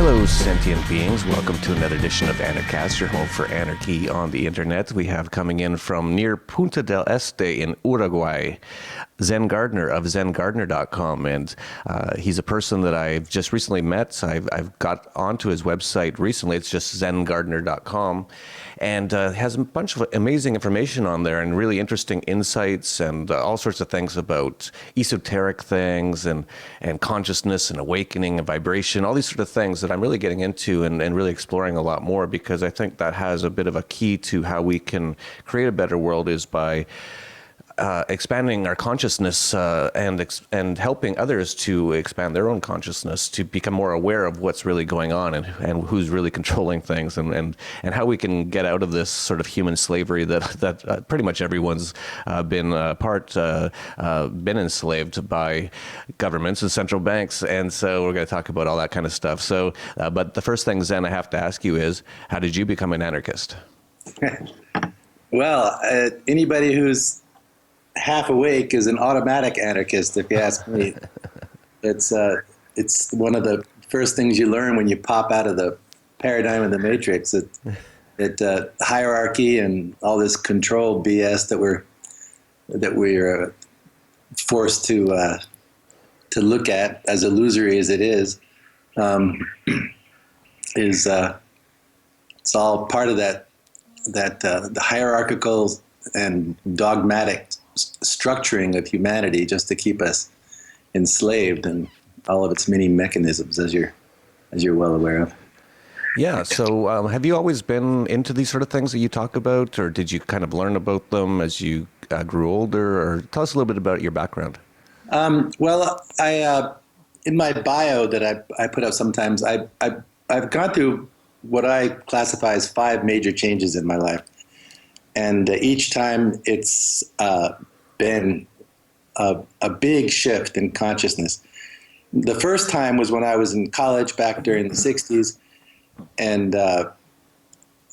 Hello, sentient beings. Welcome to another edition of Anarchast, your home for anarchy on the internet. We have coming in from near Punta del Este in Uruguay, Zen Gardner of ZenGardner.com. And he's a person that I've just recently met. I've got onto his website recently. It's just ZenGardner.com. And has a bunch of amazing information on there and really interesting insights and all sorts of things about esoteric things and consciousness and awakening and vibration, all these sort of things that I'm really getting into and really exploring a lot more, because I think that has a bit of a key to how we can create a better world is by expanding our consciousness and helping others to expand their own consciousness, to become more aware of what's really going on and who's really controlling things, and how we can get out of this sort of human slavery that pretty much everyone's been enslaved by governments and central banks. And so we're going to talk about all that kind of stuff. So, but the first thing, Zen, I have to ask you is, how did you become an anarchist? Well, anybody who's half awake is an automatic anarchist, if you ask me. It's one of the first things you learn when you pop out of the paradigm of the matrix. That hierarchy and all this control BS that we're forced to look at, as illusory as it is it's all part of that the hierarchical and dogmatic structuring of humanity just to keep us enslaved, and all of its many mechanisms, as you're well aware of. Yeah. So have you always been into these sort of things that you talk about, or did you kind of learn about them as you grew older? Or tell us a little bit about your background. Well, I in my bio that I put up sometimes, I've gone through what I classify as 5 major changes in my life. And each time it's been a big shift in consciousness. The first time was when I was in college back during the 60s, and I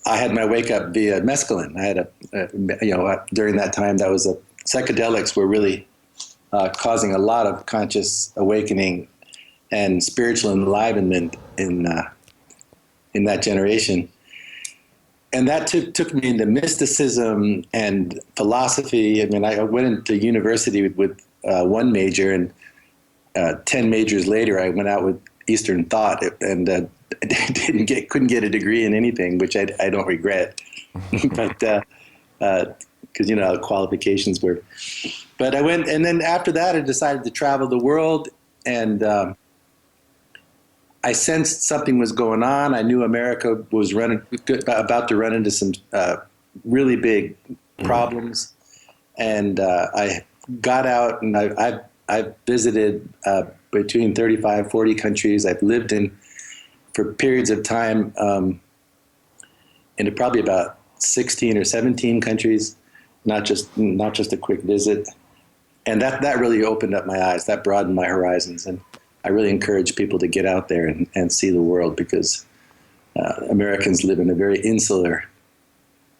had my wake up via mescaline. I had during that time, psychedelics were really causing a lot of conscious awakening and spiritual enlivenment in that generation. And that took me into mysticism and philosophy. I mean, I went into university with 1 major, and 10 majors later, I went out with Eastern thought, and couldn't get a degree in anything, which I don't regret. But because how qualifications were. But I went, and then after that, I decided to travel the world, and I sensed something was going on. I knew America was about to run into some really big problems, and I got out, and I've visited between 35, 40 countries. I've lived for periods of time in probably about 16 or 17 countries, not just a quick visit, and that really opened up my eyes. That broadened my horizons, and I really encourage people to get out there and see the world, because Americans live in a very insular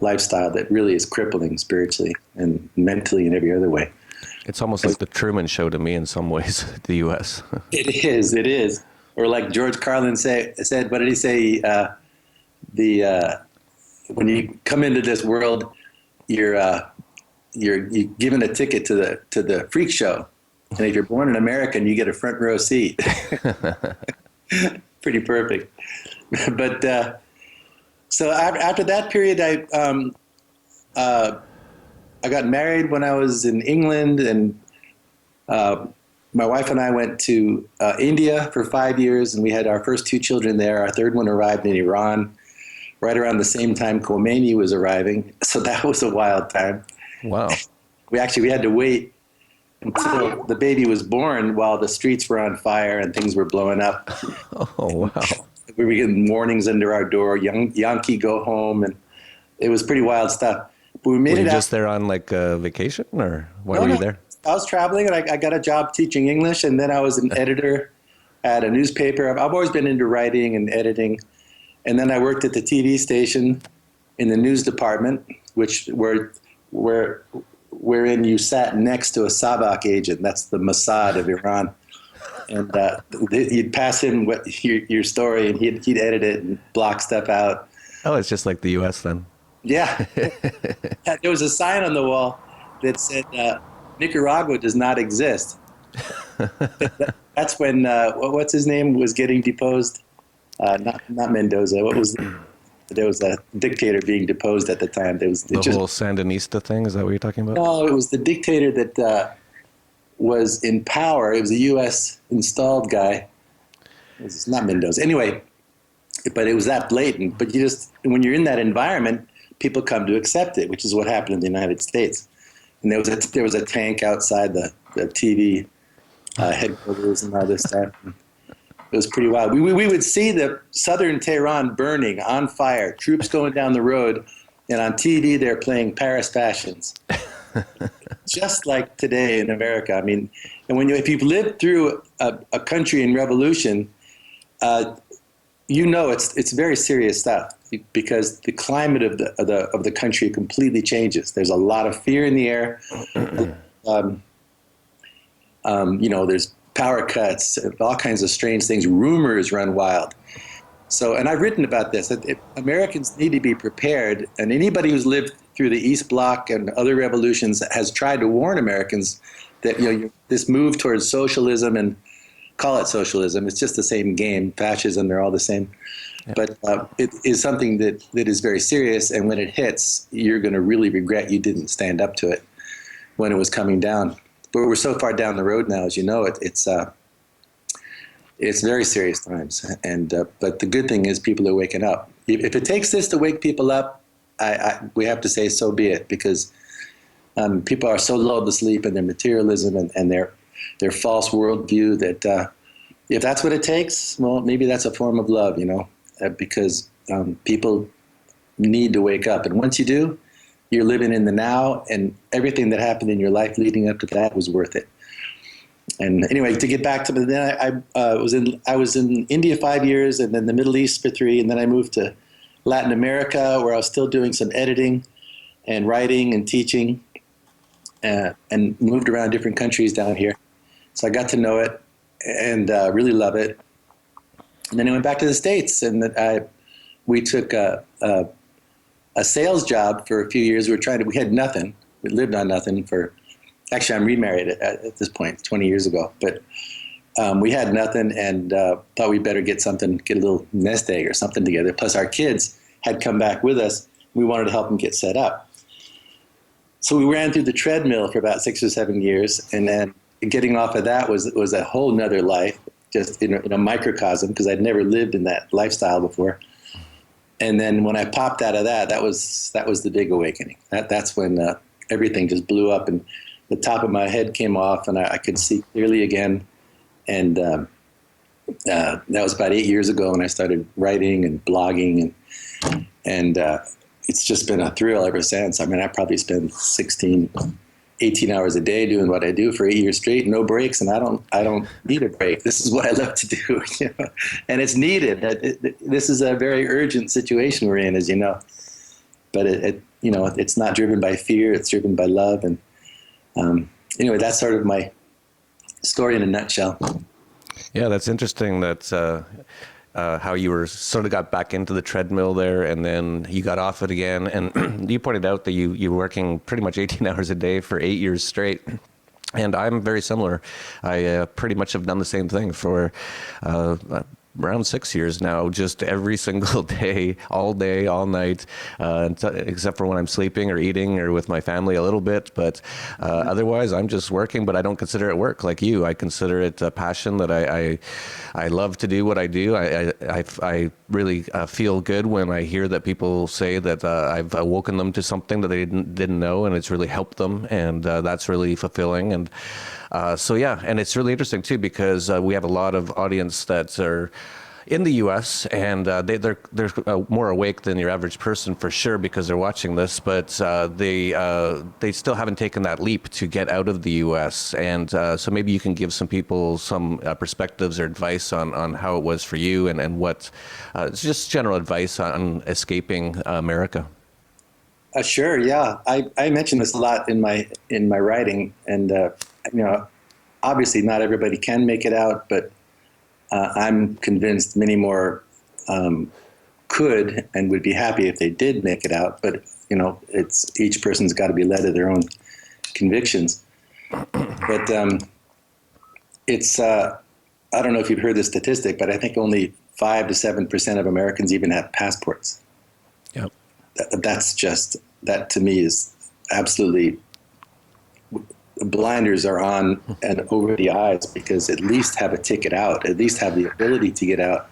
lifestyle that really is crippling spiritually and mentally in every other way. It's almost like the Truman Show to me in some ways, the U.S. It is. Or like George Carlin said, what did he say? When you come into this world, you're given a ticket to the freak show. And if you're born an American, you get a front row seat. Pretty perfect. But so after that period, I got married when I was in England, and my wife and I went to India for 5 years, and we had our first 2 children there. Our third one arrived in Iran right around the same time Khomeini was arriving. So that was a wild time. Wow. We had to wait until the baby was born while the streets were on fire and things were blowing up. Oh, wow. We were getting warnings under our door, Yankee, go home, and it was pretty wild stuff. But we made were it you out. Just there on like a vacation, or why were you there? I was traveling, and I got a job teaching English, and then I was an editor at a newspaper. I've always been into writing and editing. And then I worked at the TV station in the news department, wherein you sat next to a Savak agent. That's the Mossad of Iran. and you'd pass him your story, and he'd edit it and block stuff out. Oh, it's just like the U.S. then. Yeah, there was a sign on the wall that said Nicaragua does not exist. That's when what's his name was getting deposed. Not Mendoza. There was a dictator being deposed at the time. There was The whole Sandinista thing. Is that what you're talking about? no, it was the dictator that was in power. It was a U.S. installed guy. It's not Mendoza. Anyway, but it was that blatant. But when you're in that environment, people come to accept it, which is what happened in the United States. And there was a tank outside the TV headquarters and all this stuff. It was pretty wild. We would see the southern Tehran burning on fire, troops going down the road, and on TV they're playing Paris Fashions. Just like today in America. I mean, and if you've lived through a country in revolution, it's very serious stuff because the climate of the country completely changes. There's a lot of fear in the air. There's power cuts, all kinds of strange things. Rumors run wild. So, and I've written about this, that Americans need to be prepared, and anybody who's lived through the East Bloc and other revolutions has tried to warn Americans that, this move towards socialism, and call it socialism, it's just the same game, fascism, they're all the same. Yeah. But it is something that is very serious, and when it hits, you're going to really regret you didn't stand up to it when it was coming down. But we're so far down the road now, as you know, it's very serious times. And but the good thing is people are waking up. If it takes this to wake people up, we have to say so be it, because people are so lulled to sleep in their materialism and their false worldview that if that's what it takes, well, maybe that's a form of love, because people need to wake up. And once you do, you're living in the now, and everything that happened in your life leading up to that was worth it. And anyway, to get back to then I was in India 5 years, and then the Middle East for 3, and then I moved to Latin America, where I was still doing some editing and writing and teaching, and moved around different countries down here. So I got to know it and really love it. And then I went back to the States, and we took a sales job for a few years. We had nothing. We lived on nothing actually I'm remarried at this point, 20 years ago. But we had nothing, and thought we'd better get a little nest egg or something together. Plus our kids had come back with us. We wanted to help them get set up. So we ran through the treadmill for about 6 or 7 years, and then getting off of that was a whole nother life, just in a microcosm, because I'd never lived in that lifestyle before. And then when I popped out of that was the big awakening. That's when everything just blew up, and the top of my head came off, and I could see clearly again. And that was about 8 years ago, and I started writing and blogging, and it's just been a thrill ever since. I mean, I probably spend 18 hours a day doing what I do for 8 years straight, no breaks, and I don't need a break. This is what I love to do, and it's needed. This is a very urgent situation we're in, as you know. But it's not driven by fear; it's driven by love. And anyway, that's sort of my story in a nutshell. Yeah, that's interesting. That's how you were sort of got back into the treadmill there, and then you got off it again. And you pointed out that you were working pretty much 18 hours a day for 8 years straight. And I'm very similar. I pretty much have done the same thing for around 6 years now, just every single day, all night, except for when I'm sleeping or eating or with my family a little bit. But otherwise, I'm just working, but I don't consider it work like you. I consider it a passion that I love to do what I do. I really feel good when I hear that people say that I've awoken them to something that they didn't know, and it's really helped them, and that's really fulfilling. And so yeah, and it's really interesting too, because we have a lot of audience that are in the U.S. and they're more awake than your average person for sure, because they're watching this, but they still haven't taken that leap to get out of the U.S. And so maybe you can give some people some perspectives or advice on how it was for you, and what just general advice on escaping America. Sure, yeah. I mention this a lot in my writing, and obviously not everybody can make it out, but I'm convinced many more could and would be happy if they did make it out. But it's each person's got to be led to their own convictions. But it's I don't know if you've heard this statistic, but I think only 5 to 7% of Americans even have passports. Yep. That to me is absolutely, blinders are on and over the eyes, because at least have a ticket out, at least have the ability to get out,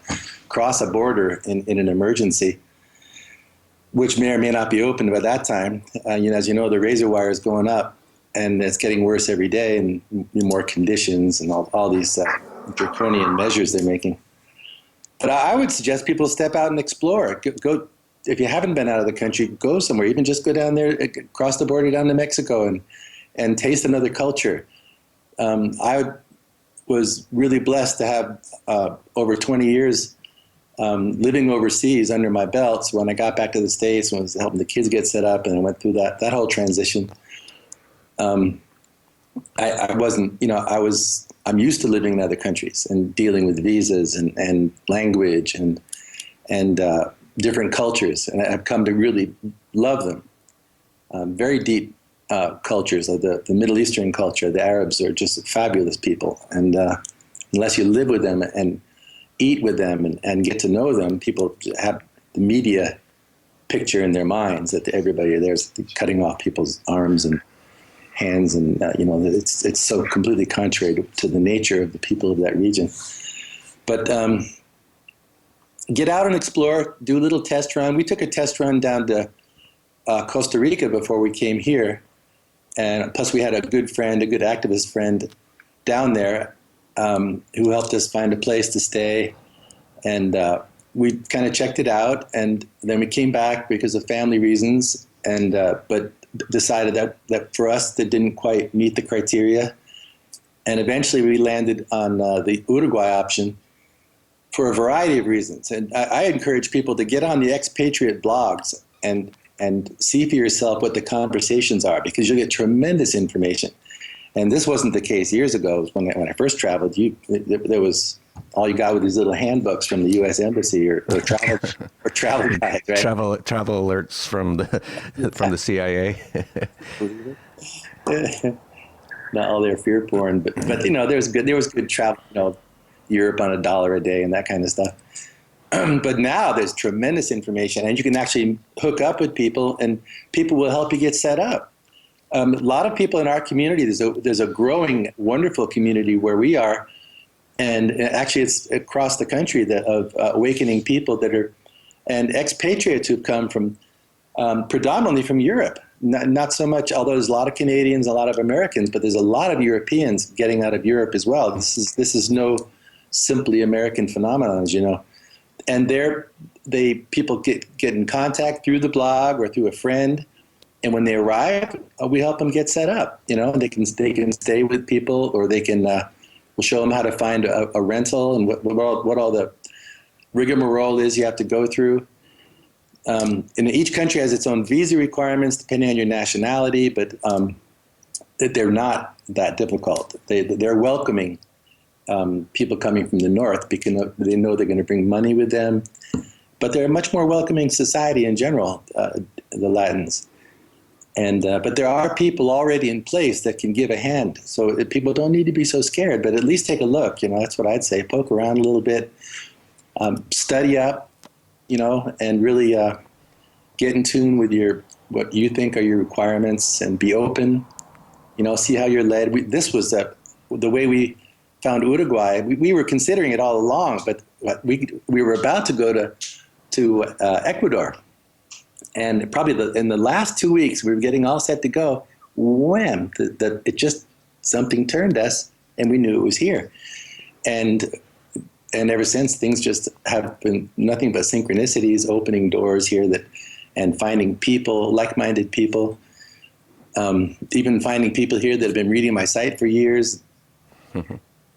cross a border in an emergency, which may or may not be open by that time. As you know, the razor wire is going up, and it's getting worse every day, and more conditions and all these draconian measures they're making. But I would suggest people step out and explore. Go if you haven't been out of the country, go somewhere. Even just go down there, cross the border down to Mexico, and taste another culture. I was really blessed to have over 20 years living overseas under my belt. So when I got back to the States, when I was helping the kids get set up, and I went through that whole transition, I wasn't, I'm used to living in other countries and dealing with visas and language and different cultures, and I've come to really love them. Very deep cultures of the Middle Eastern culture. The Arabs are just fabulous people, and unless you live with them and eat with them and get to know them, people have the media picture in their minds that everybody there's cutting off people's arms and hands, and it's so completely contrary to the nature of the people of that region. But get out and explore, do a little test run. We took a test run down to Costa Rica before we came here, and plus we had a good activist friend down there who helped us find a place to stay, and we kind of checked it out, and then we came back because of family reasons, and but decided that for us that didn't quite meet the criteria, and eventually we landed on the Uruguay option for a variety of reasons. And I encourage people to get on the expatriate blogs and see for yourself what the conversations are, because you'll get tremendous information. And this wasn't the case years ago. When I first traveled, there was all you got with these little handbooks from the U.S. Embassy or travel guides, right? Travel alerts from the CIA. Not all their fear porn, but there was good travel, Europe on $1 a day and that kind of stuff. But now there's tremendous information, and you can actually hook up with people, and people will help you get set up. A lot of people in our community, there's a growing, wonderful community where we are, and actually it's across the country of awakening people and expatriates who've come from predominantly from Europe. Not so much, although there's a lot of Canadians, a lot of Americans, but there's a lot of Europeans getting out of Europe as well. This is no simply American phenomenon, as you know. And people get in contact through the blog or through a friend, and when they arrive, we help them get set up. They can stay with people, or they can we'll show them how to find a rental and what all the rigmarole is you have to go through. And each country has its own visa requirements depending on your nationality, but they're not that difficult. They're welcoming people coming from the north because they know they're going to bring money with them. But they're a much more welcoming society in general, the Latins. And but there are people already in place that can give a hand. So people don't need to be so scared, but at least take a look. That's what I'd say. Poke around a little bit, study up, and really get in tune with what you think are your requirements, and be open. See how you're led. This was the way we found Uruguay. We were considering it all along, but we were about to go to Ecuador. And probably in the last 2 weeks, we were getting all set to go. Wham! It just, something turned us, and we knew it was here. And ever since, things just have been nothing but synchronicities, opening doors here and finding people, like-minded people. Even finding people here that have been reading my site for years.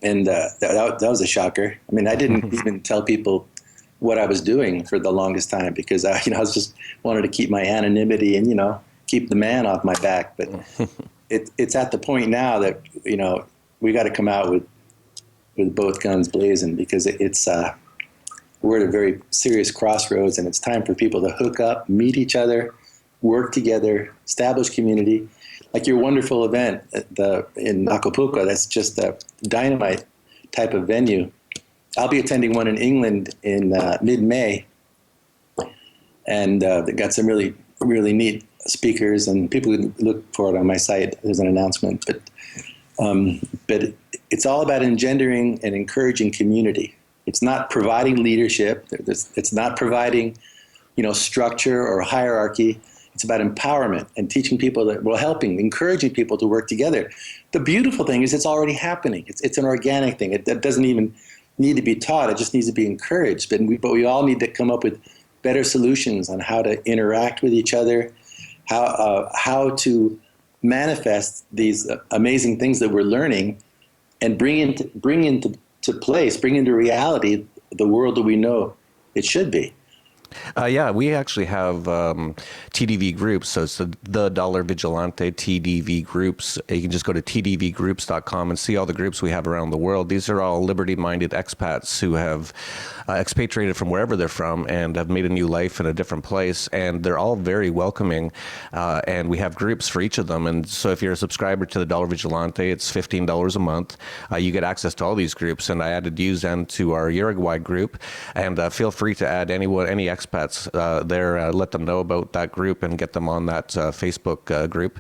And that was a shocker. I mean, I didn't even tell people what I was doing for the longest time, because I was just wanted to keep my anonymity and keep the man off my back. But it's at the point now that we got to come out with both guns blazing, because we're at a very serious crossroads, and it's time for people to hook up, meet each other, work together, establish community. Like your wonderful event in Acapulco, that's just a dynamite type of venue. I'll be attending one in England in mid-May, and they got some really, really neat speakers, and people can look for it on my site. There's an announcement, but it's all about engendering and encouraging community. It's not providing leadership. It's not providing, structure or hierarchy. It's about empowerment and teaching people encouraging people to work together. The beautiful thing is it's already happening. It's an organic thing. It doesn't even need to be taught. It just needs to be encouraged. But we all need to come up with better solutions on how to interact with each other, how to manifest these amazing things that we're learning, and bring into reality the world that we know it should be. Yeah, we actually have TDV groups. So it's the Dollar Vigilante TDV groups. You can just go to tdvgroups.com and see all the groups we have around the world. These are all liberty-minded expats who have expatriated from wherever they're from and have made a new life in a different place. And they're all very welcoming. And we have groups for each of them. And so if you're a subscriber to the Dollar Vigilante, it's $15 a month. You get access to all these groups. And I added you, Zen, to our Uruguay group. And feel free to add any expats there, let them know about that group and get them on that Facebook group.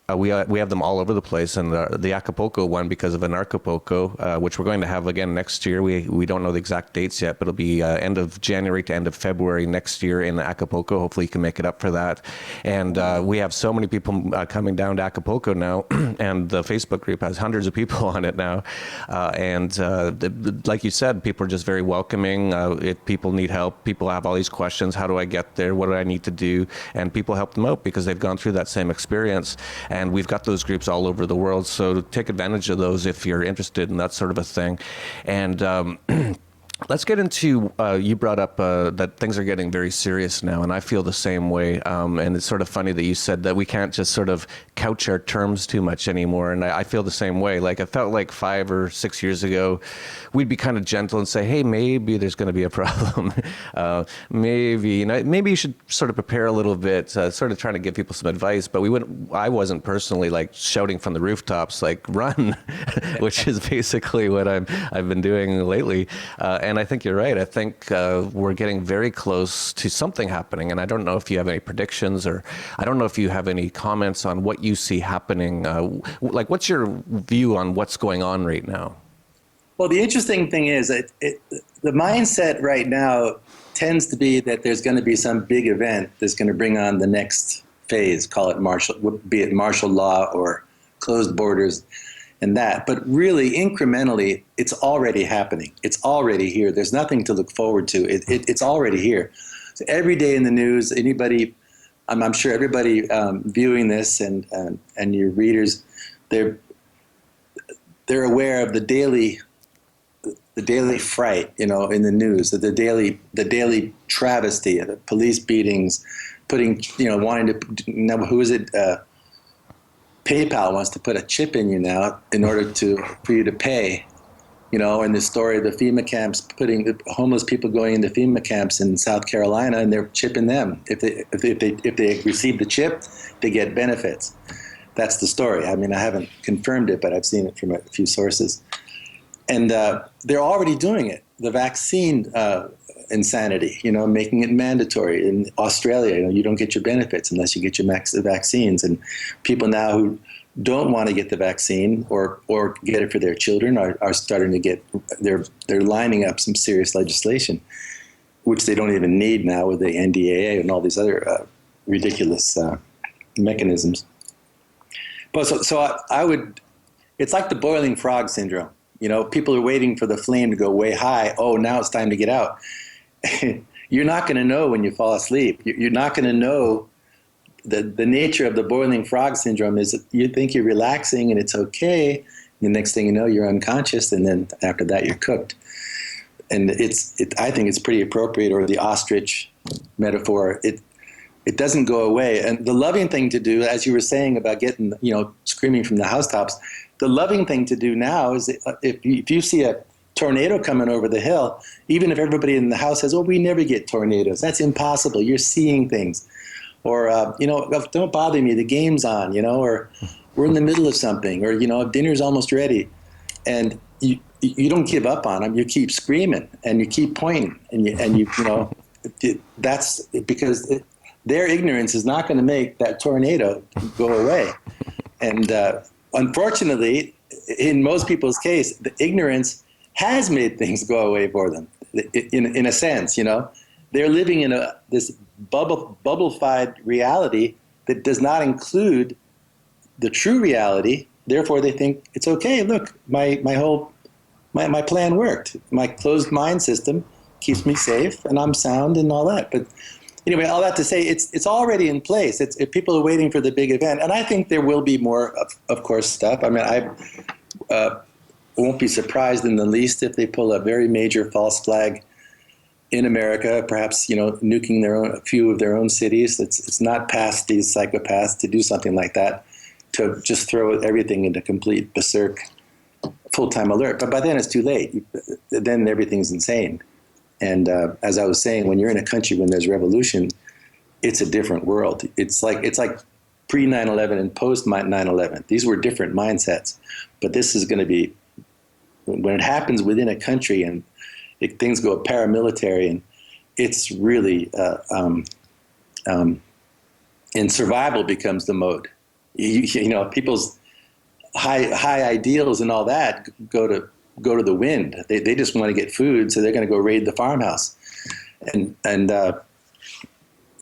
We have them all over the place, and the Acapulco one, because of Anarchapulco, which we're going to have again next year. We don't know the exact dates yet, but it'll be end of January to end of February next year in Acapulco. Hopefully you can make it up for that. And we have so many people coming down to Acapulco now, and the Facebook group has hundreds of people on it now. Like you said, people are just very welcoming. If people need help, people have all these questions. How do I get there? What do I need to do? And people help them out because they've gone through that same experience. And we've got those groups all over the world. So take advantage of those if you're interested in that sort of a thing. And let's get into, you brought up that things are getting very serious now, and I feel the same way. And it's sort of funny that you said that we can't just sort of couch our terms too much anymore. And I feel the same way. Like, I felt like 5 or 6 years ago, we'd be kind of gentle and say, hey, maybe there's going to be a problem. Maybe you should sort of prepare a little bit, sort of trying to give people some advice. But I wasn't personally like shouting from the rooftops, like, run, which is basically what I've been doing lately. And I think you're right. I think we're getting very close to something happening. And I don't know if you have any predictions, or I don't know if you have any comments on what you see happening. Like, what's your view on what's going on right now? Well, the interesting thing is that the mindset right now tends to be that there's going to be some big event that's going to bring on the next phase, call it martial law or closed borders. And that, but really incrementally, it's already happening. It's already here. There's nothing to look forward to. It's already here. So every day in the news, I'm sure everybody viewing this and your readers, they're aware of the daily fright, in the news, the daily travesty, the police beatings, wanting to, who is it? PayPal wants to put a chip in you now in order for you to pay, and the story of the FEMA camps, putting the homeless people going into FEMA camps in South Carolina, and they're chipping them. If they receive the chip, they get benefits. That's the story. I mean, I haven't confirmed it, but I've seen it from a few sources. And they're already doing it. The vaccine insanity, making it mandatory. In Australia, you don't get your benefits unless you get your vaccines. And people now who don't want to get the vaccine or get it for their children are starting to get, they're lining up some serious legislation, which they don't even need now with the NDAA and all these other ridiculous mechanisms. But so I would, it's like the boiling frog syndrome. People are waiting for the flame to go way high. Oh, now it's time to get out. You're not going to know when you fall asleep. You're not going to know the nature of the boiling frog syndrome is that you think you're relaxing and it's okay. The next thing you know, you're unconscious, and then after that, you're cooked. And I think it's pretty appropriate, or the ostrich metaphor. It doesn't go away. And the loving thing to do, as you were saying about getting, screaming from the housetops, the loving thing to do now is if you see a tornado coming over the hill, even if everybody in the house says, "Oh, we never get tornadoes," that's impossible. You're seeing things. Or, don't bother me, the game's on, or we're in the middle of something, or, dinner's almost ready. And you don't give up on them. You keep screaming and you keep pointing that's because their ignorance is not going to make that tornado go away. And unfortunately, in most people's case, the ignorance has made things go away for them. In a sense, they're living in this bubble-fied reality that does not include the true reality. Therefore, they think it's okay. Look, my plan worked. My closed mind system keeps me safe, and I'm sound, and all that. But anyway, all that to say, it's already in place. If people are waiting for the big event, and I think there will be more, of course, stuff. I mean, I won't be surprised in the least if they pull a very major false flag in America, perhaps nuking a few of their own cities. It's not past these psychopaths to do something like that, to just throw everything into complete berserk, full-time alert. But by then it's too late. Then everything's insane. And as I was saying, when you're in a country when there's revolution, it's a different world. It's like pre 9/11 and post 9/11. These were different mindsets. But this is going to be, when it happens within a country and things go paramilitary, and it's really, and survival becomes the mode. People's high ideals and all that go to the wind. They just want to get food, so they're going to go raid the farmhouse, and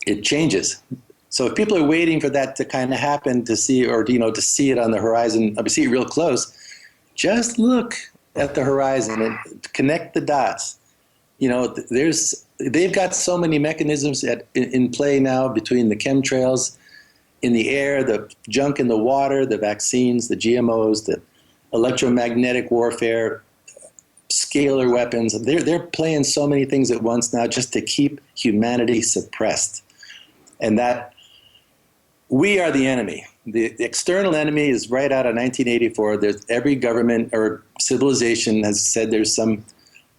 it changes. So if people are waiting for that to kind of happen to see, or to see it on the horizon, see it real close, just look at the horizon and connect the dots. They've got so many mechanisms in play now, between the chemtrails in the air, the junk in the water, the vaccines, the GMOs, the electromagnetic warfare, scalar weapons. They're playing so many things at once now just to keep humanity suppressed. And that we are the enemy. The external enemy is right out of 1984. Every government or civilization has said there's some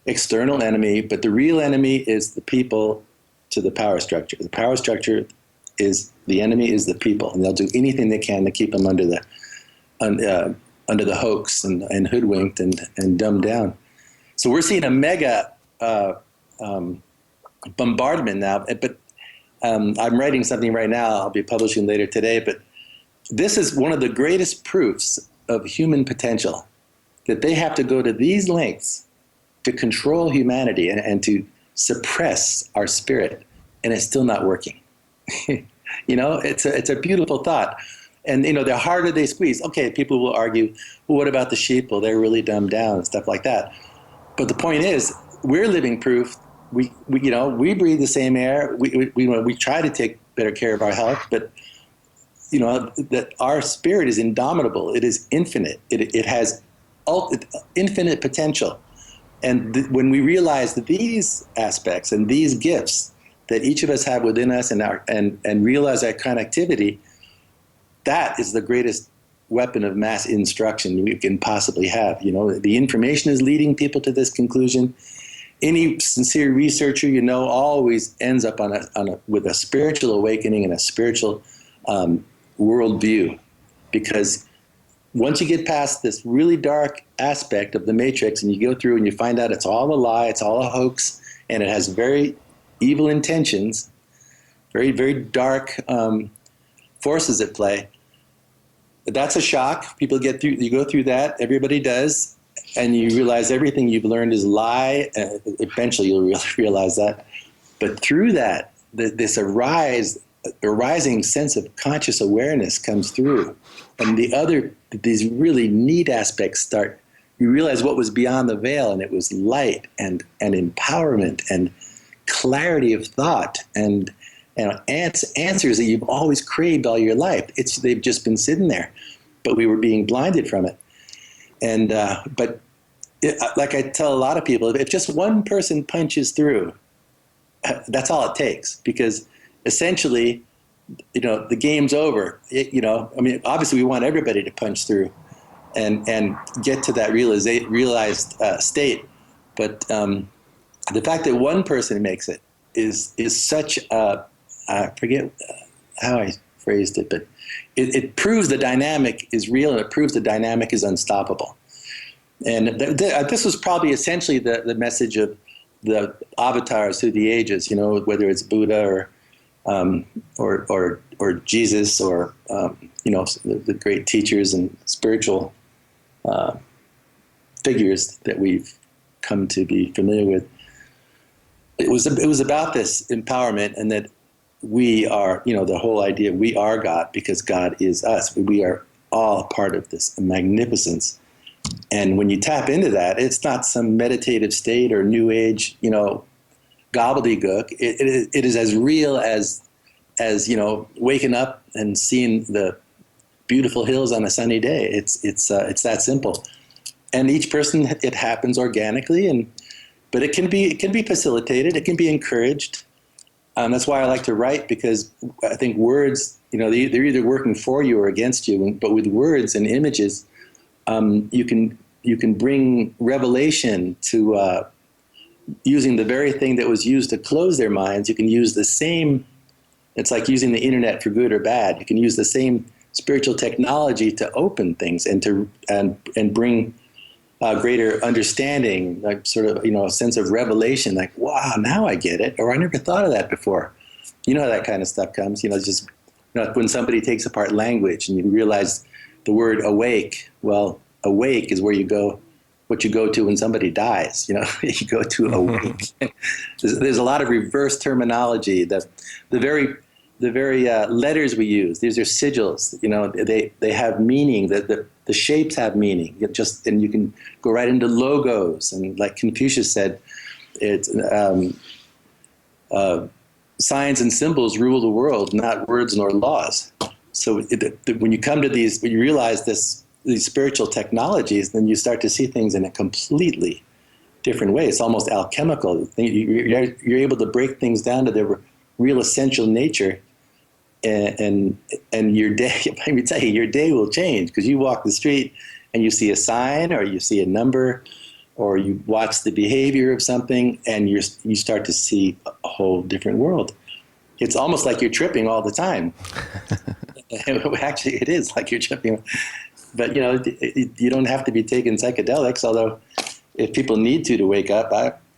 external enemy, but the real enemy is the people to the power structure. The power structure is the enemy, is the people, and they'll do anything they can to keep them under the hoax and hoodwinked and dumbed down. So we're seeing a mega bombardment now. But I'm writing something right now. I'll be publishing later today. But this is one of the greatest proofs of human potential, that they have to go to these lengths to control humanity and to suppress our spirit, and it's still not working. It's a beautiful thought. And, the harder they squeeze, okay, people will argue, well, what about the sheep? Well, they're really dumbed down and stuff like that. But the point is, we're living proof. We breathe the same air. We try to take better care of our health, but, that our spirit is indomitable. It is infinite. It has infinite potential. And when we realize that these aspects and these gifts that each of us have within us, and realize our connectivity, that is the greatest weapon of mass instruction you can possibly have. The information is leading people to this conclusion. Any sincere researcher, always ends up with a spiritual awakening and a spiritual worldview, because once you get past this really dark aspect of the matrix and you go through and you find out it's all a lie, it's all a hoax, and it has very evil intentions, very, very dark forces at play, that's a shock. People you go through that, everybody does, and you realize everything you've learned is a lie. Eventually you'll realize that. But through that, this arising sense of conscious awareness comes through. And these really neat aspects start. You realize what was beyond the veil, and it was light and empowerment and clarity of thought and answers that you've always craved all your life. They've just been sitting there, but we were being blinded from it. And like I tell a lot of people, if just one person punches through, that's all it takes, because essentially the game's over. I mean, obviously we want everybody to punch through and get to that realized state. But the fact that one person makes it is such a, I forget how I phrased it, but it proves the dynamic is real, and it proves the dynamic is unstoppable. And this was probably essentially the message of the avatars through the ages, whether it's Buddha or Jesus or the great teachers and spiritual figures that we've come to be familiar with. It was about this empowerment, and that we are, the whole idea, we are God because God is us. We are all part of this magnificence. And when you tap into that, it's not some meditative state or new age, gobbledygook. It is as real as waking up and seeing the beautiful hills on a sunny day. It's that simple. And each person, it happens organically, but it can be facilitated. It can be encouraged. That's why I like to write, because I think words, they're either working for you or against you. But with words and images, you can bring revelation to using the very thing that was used to close their minds. You can use the same. It's like using the internet for good or bad. You can use the same spiritual technology to open things and bring greater understanding, like sort of a sense of revelation. Like, wow, now I get it, or I never thought of that before. You know how that kind of stuff comes. Just when somebody takes apart language and you realize the word awake. Well, awake is where you go. What you go to when somebody dies. You go to awake. There's a lot of reverse terminology. The very letters we use, these are sigils. They have meaning. The shapes have meaning. And you can go right into logos. And like Confucius said, it's signs and symbols rule the world, not words nor laws. So when you come to these, when you realize these spiritual technologies, then you start to see things in a completely different way. It's almost alchemical. You're able to break things down to their real essential nature, and your day. Let me tell you, your day will change because you walk the street and you see a sign, or you see a number, or you watch the behavior of something, and you start to see a whole different world. It's almost like you're tripping all the time. Actually, it is like you're tripping. But, you don't have to be taking psychedelics, although if people need to wake up,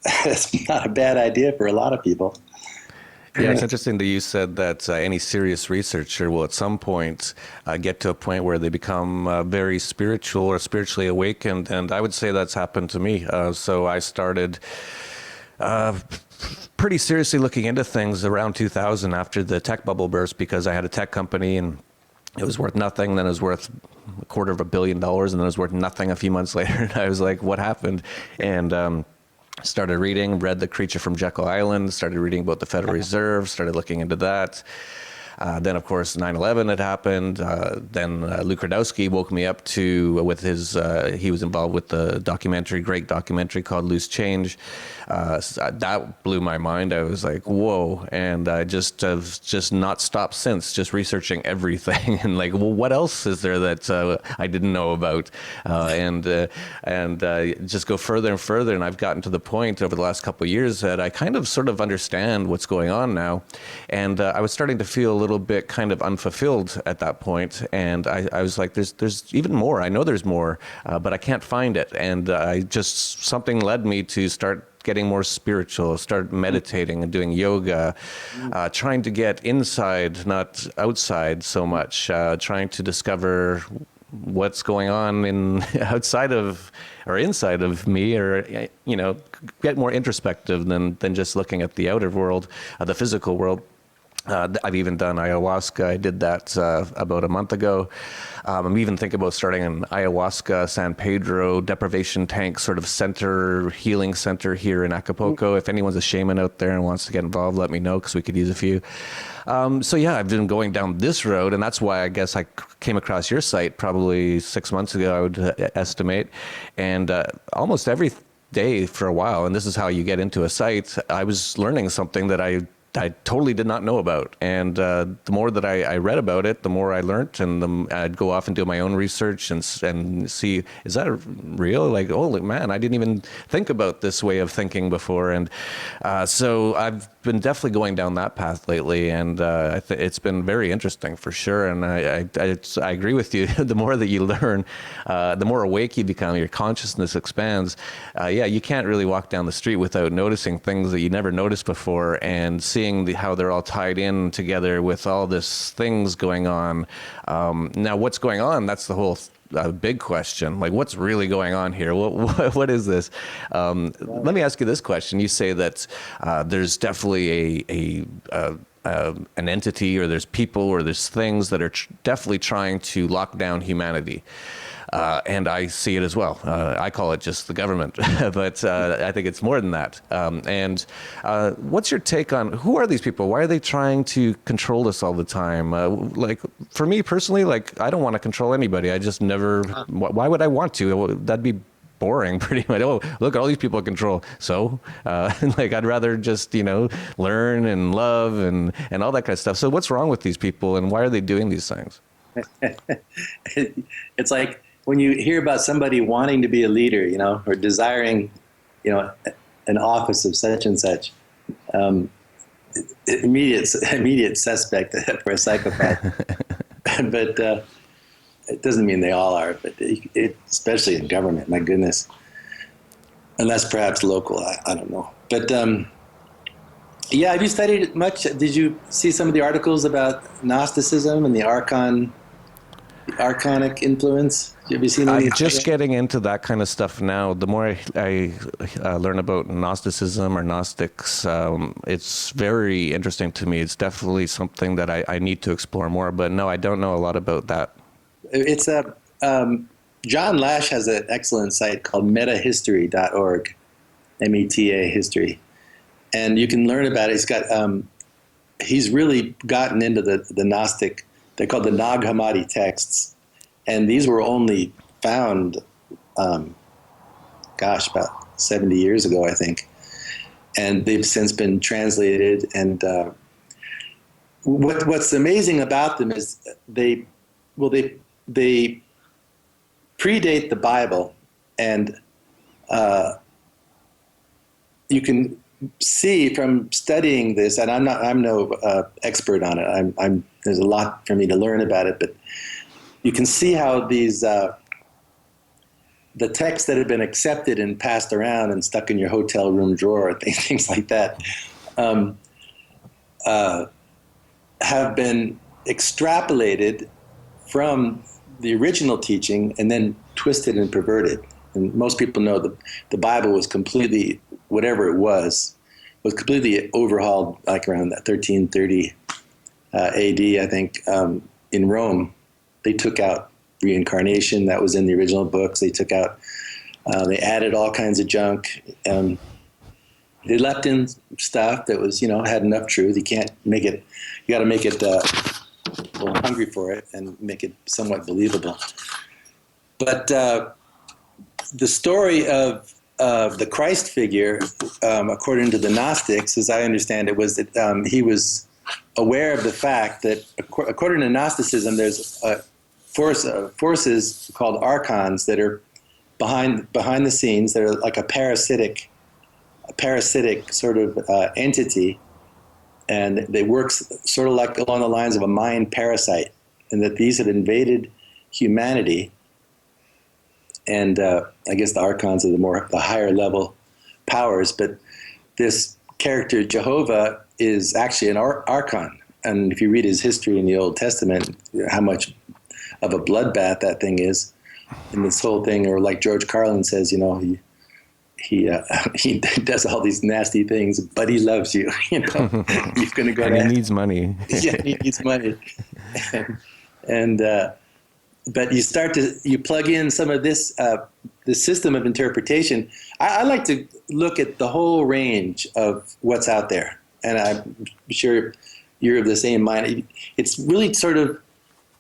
that's not a bad idea for a lot of people. Yeah, it's interesting that you said that any serious researcher will at some point get to a point where they become very spiritual or spiritually awakened. And I would say that's happened to me. So I started pretty seriously looking into things around 2000 after the tech bubble burst, because I had a tech company and it was worth nothing. Then it was worth $250 million, and then it was worth nothing a few months later. And I was like, what happened? And started read The Creature from Jekyll Island, started reading about the Federal Reserve, started looking into that. Then, of course, 9/11 had happened. Then Luke Rudkowski woke me up with his, he was involved with the great documentary called Loose Change. That blew my mind. I was like, whoa. And I just have not stopped since, just researching everything. And like, well, what else is there that I didn't know about? And just go further and further. And I've gotten to the point over the last couple of years that I kind of sort of understand what's going on now. And I was starting to feel a little bit kind of unfulfilled at that point. And I was like, there's even more. I know there's more, but I can't find it. And something led me to start getting more spiritual, start meditating and doing yoga, trying to get inside, not outside so much, trying to discover what's going on outside of or inside of me, or get more introspective than just looking at the outer world, the physical world. I've even done ayahuasca. I did that about a month ago. I'm even thinking about starting an ayahuasca San Pedro deprivation tank sort of healing center here in Acapulco. If anyone's a shaman out there and wants to get involved, let me know, because we could use a few. So yeah, I've been going down this road, and that's why I guess I came across your site probably 6 months ago, I would estimate. And almost every day for a while, and this is how you get into a site, I was learning something that I I totally did not know about. And the more that I read about it, the more I learned, and I'd go off and do my own research and see, is that real? Like, holy man, I didn't even think about this way of thinking before. And so I've been definitely going down that path lately, and it's been very interesting for sure. And I agree with you. The more that you learn, the more awake you become, your consciousness expands. You can't really walk down the street without noticing things that you never noticed before, and seeing how they're all tied in together with all this things going on. Now, what's going on? That's the whole big question. Like, what's really going on here? What is this? Let me ask you this question. You say that there's definitely an entity, or there's people, or there's things that are definitely trying to lock down humanity. And I see it as well. I call it just the government, but I think it's more than that. What's your take on who are these people? Why are they trying to control us all the time? Like, for me personally, like, I don't want to control anybody. I just never. Why would I want to? That'd be boring, pretty much. Oh, look at all these people in control. So, like, I'd rather just, learn and love and all that kind of stuff. So, what's wrong with these people, and why are they doing these things? It's like when you hear about somebody wanting to be a leader, or desiring, an office of such and such, immediate suspect for a psychopath. But it doesn't mean they all are, but especially in government, my goodness. Unless perhaps local, I don't know. But have you studied it much? Did you see some of the articles about Gnosticism and the archonic influence? Have you seen I'm just getting into that kind of stuff now. The more I learn about Gnosticism or Gnostics, it's very interesting to me. It's definitely something that I need to explore more. But no, I don't know a lot about that. It's John Lash has an excellent site called metahistory.org, META history, and you can learn about it. He's really gotten into the Gnostic. They're called the Nag Hammadi texts. And these were only found, about 70 years ago, I think. And they've since been translated. And what's amazing about them is they predate the Bible, and you can see from studying this, and I'm no expert on it. There's a lot for me to learn about it, but you can see how these the texts that have been accepted and passed around and stuck in your hotel room drawer, things like that, have been extrapolated from the original teaching and then twisted and perverted. And most people know that the Bible was completely, whatever it was completely overhauled, like around 1330 AD, I think, in Rome. They took out reincarnation that was in the original books. They took out, they added all kinds of junk. They left in stuff that was, had enough truth. You can't make it, you got to make it, we're hungry for it and make it somewhat believable. But the story of the Christ figure, according to the Gnostics, as I understand it, was that he was aware of the fact that, according to Gnosticism, there's forces called archons that are behind the scenes. That are like a parasitic sort of entity, and they work sort of like along the lines of a mind parasite, and that these had invaded humanity. And I guess the archons are the higher level powers, but this character Jehovah is actually an archon. And if you read his history in the Old Testament, how much of a bloodbath that thing is, and this whole thing, or like George Carlin says, he does all these nasty things, but he loves you. He's going to go. And he needs money. Yeah, he needs money. But you plug in some of this system of interpretation. I like to look at the whole range of what's out there, and I'm sure you're of the same mind. It's really sort of,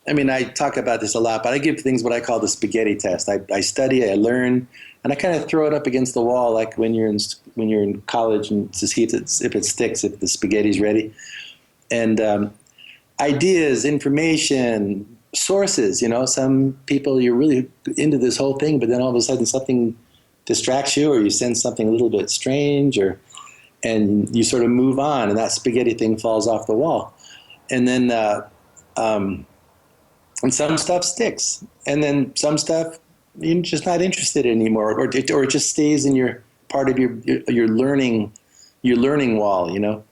I talk about this a lot, but I give things what I call the spaghetti test. I study, I learn, and I kind of throw it up against the wall, like when you're in when you're in college and to see if it sticks, if the spaghetti's ready. And ideas, information, sources. Some people, you're really into this whole thing, but then all of a sudden something distracts you, or you sense something a little bit strange, and you sort of move on, and that spaghetti thing falls off the wall. And then and some stuff sticks, and then some stuff you're just not interested in anymore, or it just stays in your part of your learning wall,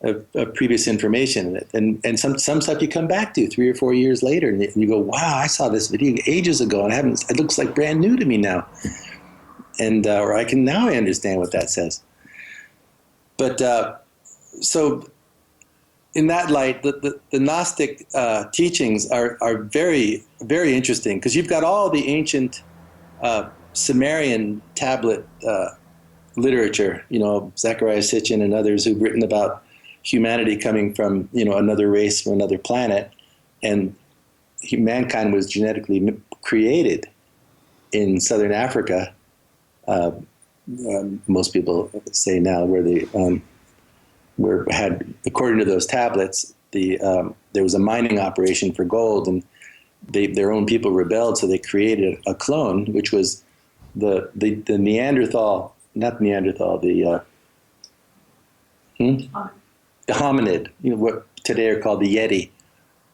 of previous information. And some stuff you come back to 3 or 4 years later, and you go, wow, I saw this video ages ago, and it looks like brand new to me now, and or I understand what that says. But so in that light, the Gnostic teachings are very, very interesting, because you've got all the ancient Sumerian tablet literature, Zecharia Sitchin and others who've written about humanity coming from, another race from another planet, and mankind was genetically created in southern Africa. Most people say now where they had, according to those tablets, there was a mining operation for gold, and their own people rebelled, so they created a clone, which was the Neanderthal, not Neanderthal, the hominid, what today are called the Yeti,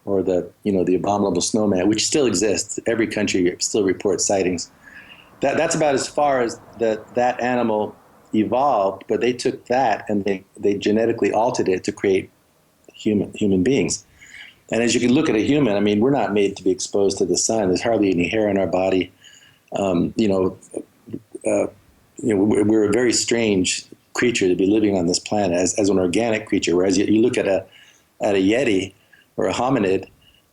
or the abominable snowman, which still exists. Every country still reports sightings. That's about as far as that animal evolved, but they took that and they genetically altered it to create human beings. And as you can look at a human, I mean, we're not made to be exposed to the sun. There's hardly any hair on our body. We're a very strange creature to be living on this planet as an organic creature. Whereas you look at a Yeti or a hominid,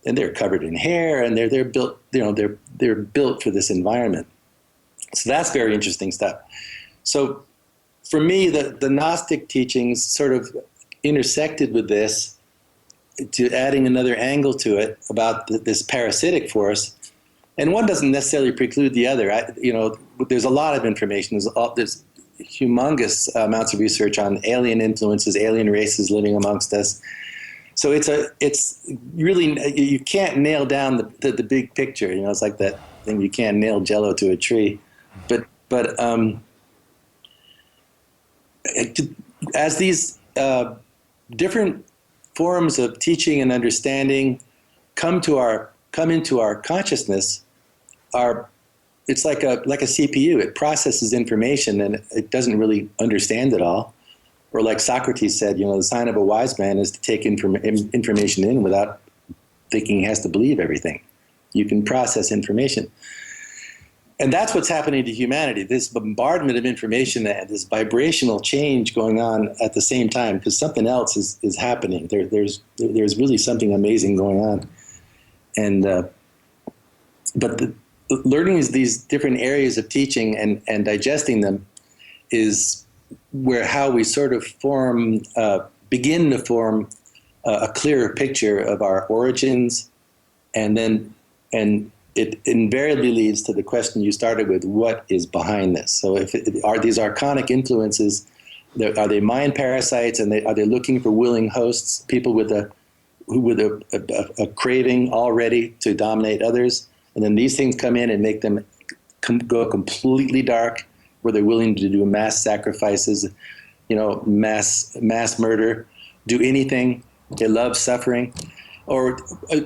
and they're covered in hair, and they're built, they're built for this environment. So that's very interesting stuff. So for me, the Gnostic teachings sort of intersected with this, to adding another angle to it about this parasitic force. And one doesn't necessarily preclude the other. There's a lot of information. There's humongous amounts of research on alien influences, alien races living amongst us. So it's really, you can't nail down the big picture. It's like that thing, you can't nail Jello to a tree. But as these different forms of teaching and understanding come into our consciousness, it's like a CPU. It processes information and it doesn't really understand it all. Or like Socrates said, the sign of a wise man is to take information in without thinking he has to believe everything. You can process information. And that's what's happening to humanity, this bombardment of information, this vibrational change going on at the same time, because something else is happening. There's really something amazing going on. And but learning these different areas of teaching and digesting them is how we sort of begin to form a clearer picture of our origins, and it invariably leads to the question you started with: what is behind this? So, are these archonic influences? Are they mind parasites, and are they looking for willing hosts, people with a craving already to dominate others? And then these things come in and make them go completely dark, where they're willing to do mass sacrifices, mass murder, do anything. They love suffering. Or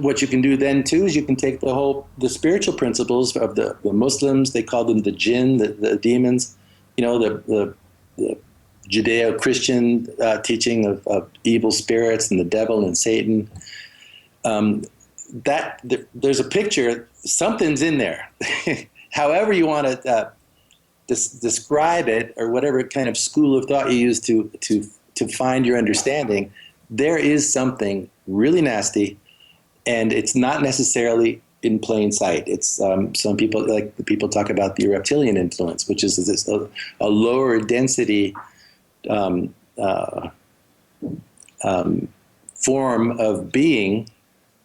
what you can do then too is you can take the spiritual principles of the Muslims. They call them the jinn, the demons. The Judeo-Christian teaching of evil spirits and the devil and Satan. There's a picture. Something's in there. However you want to describe it, or whatever kind of school of thought you use to find your understanding, there is something really nasty, and it's not necessarily in plain sight. It's some people talk about the reptilian influence, which is a lower density form of being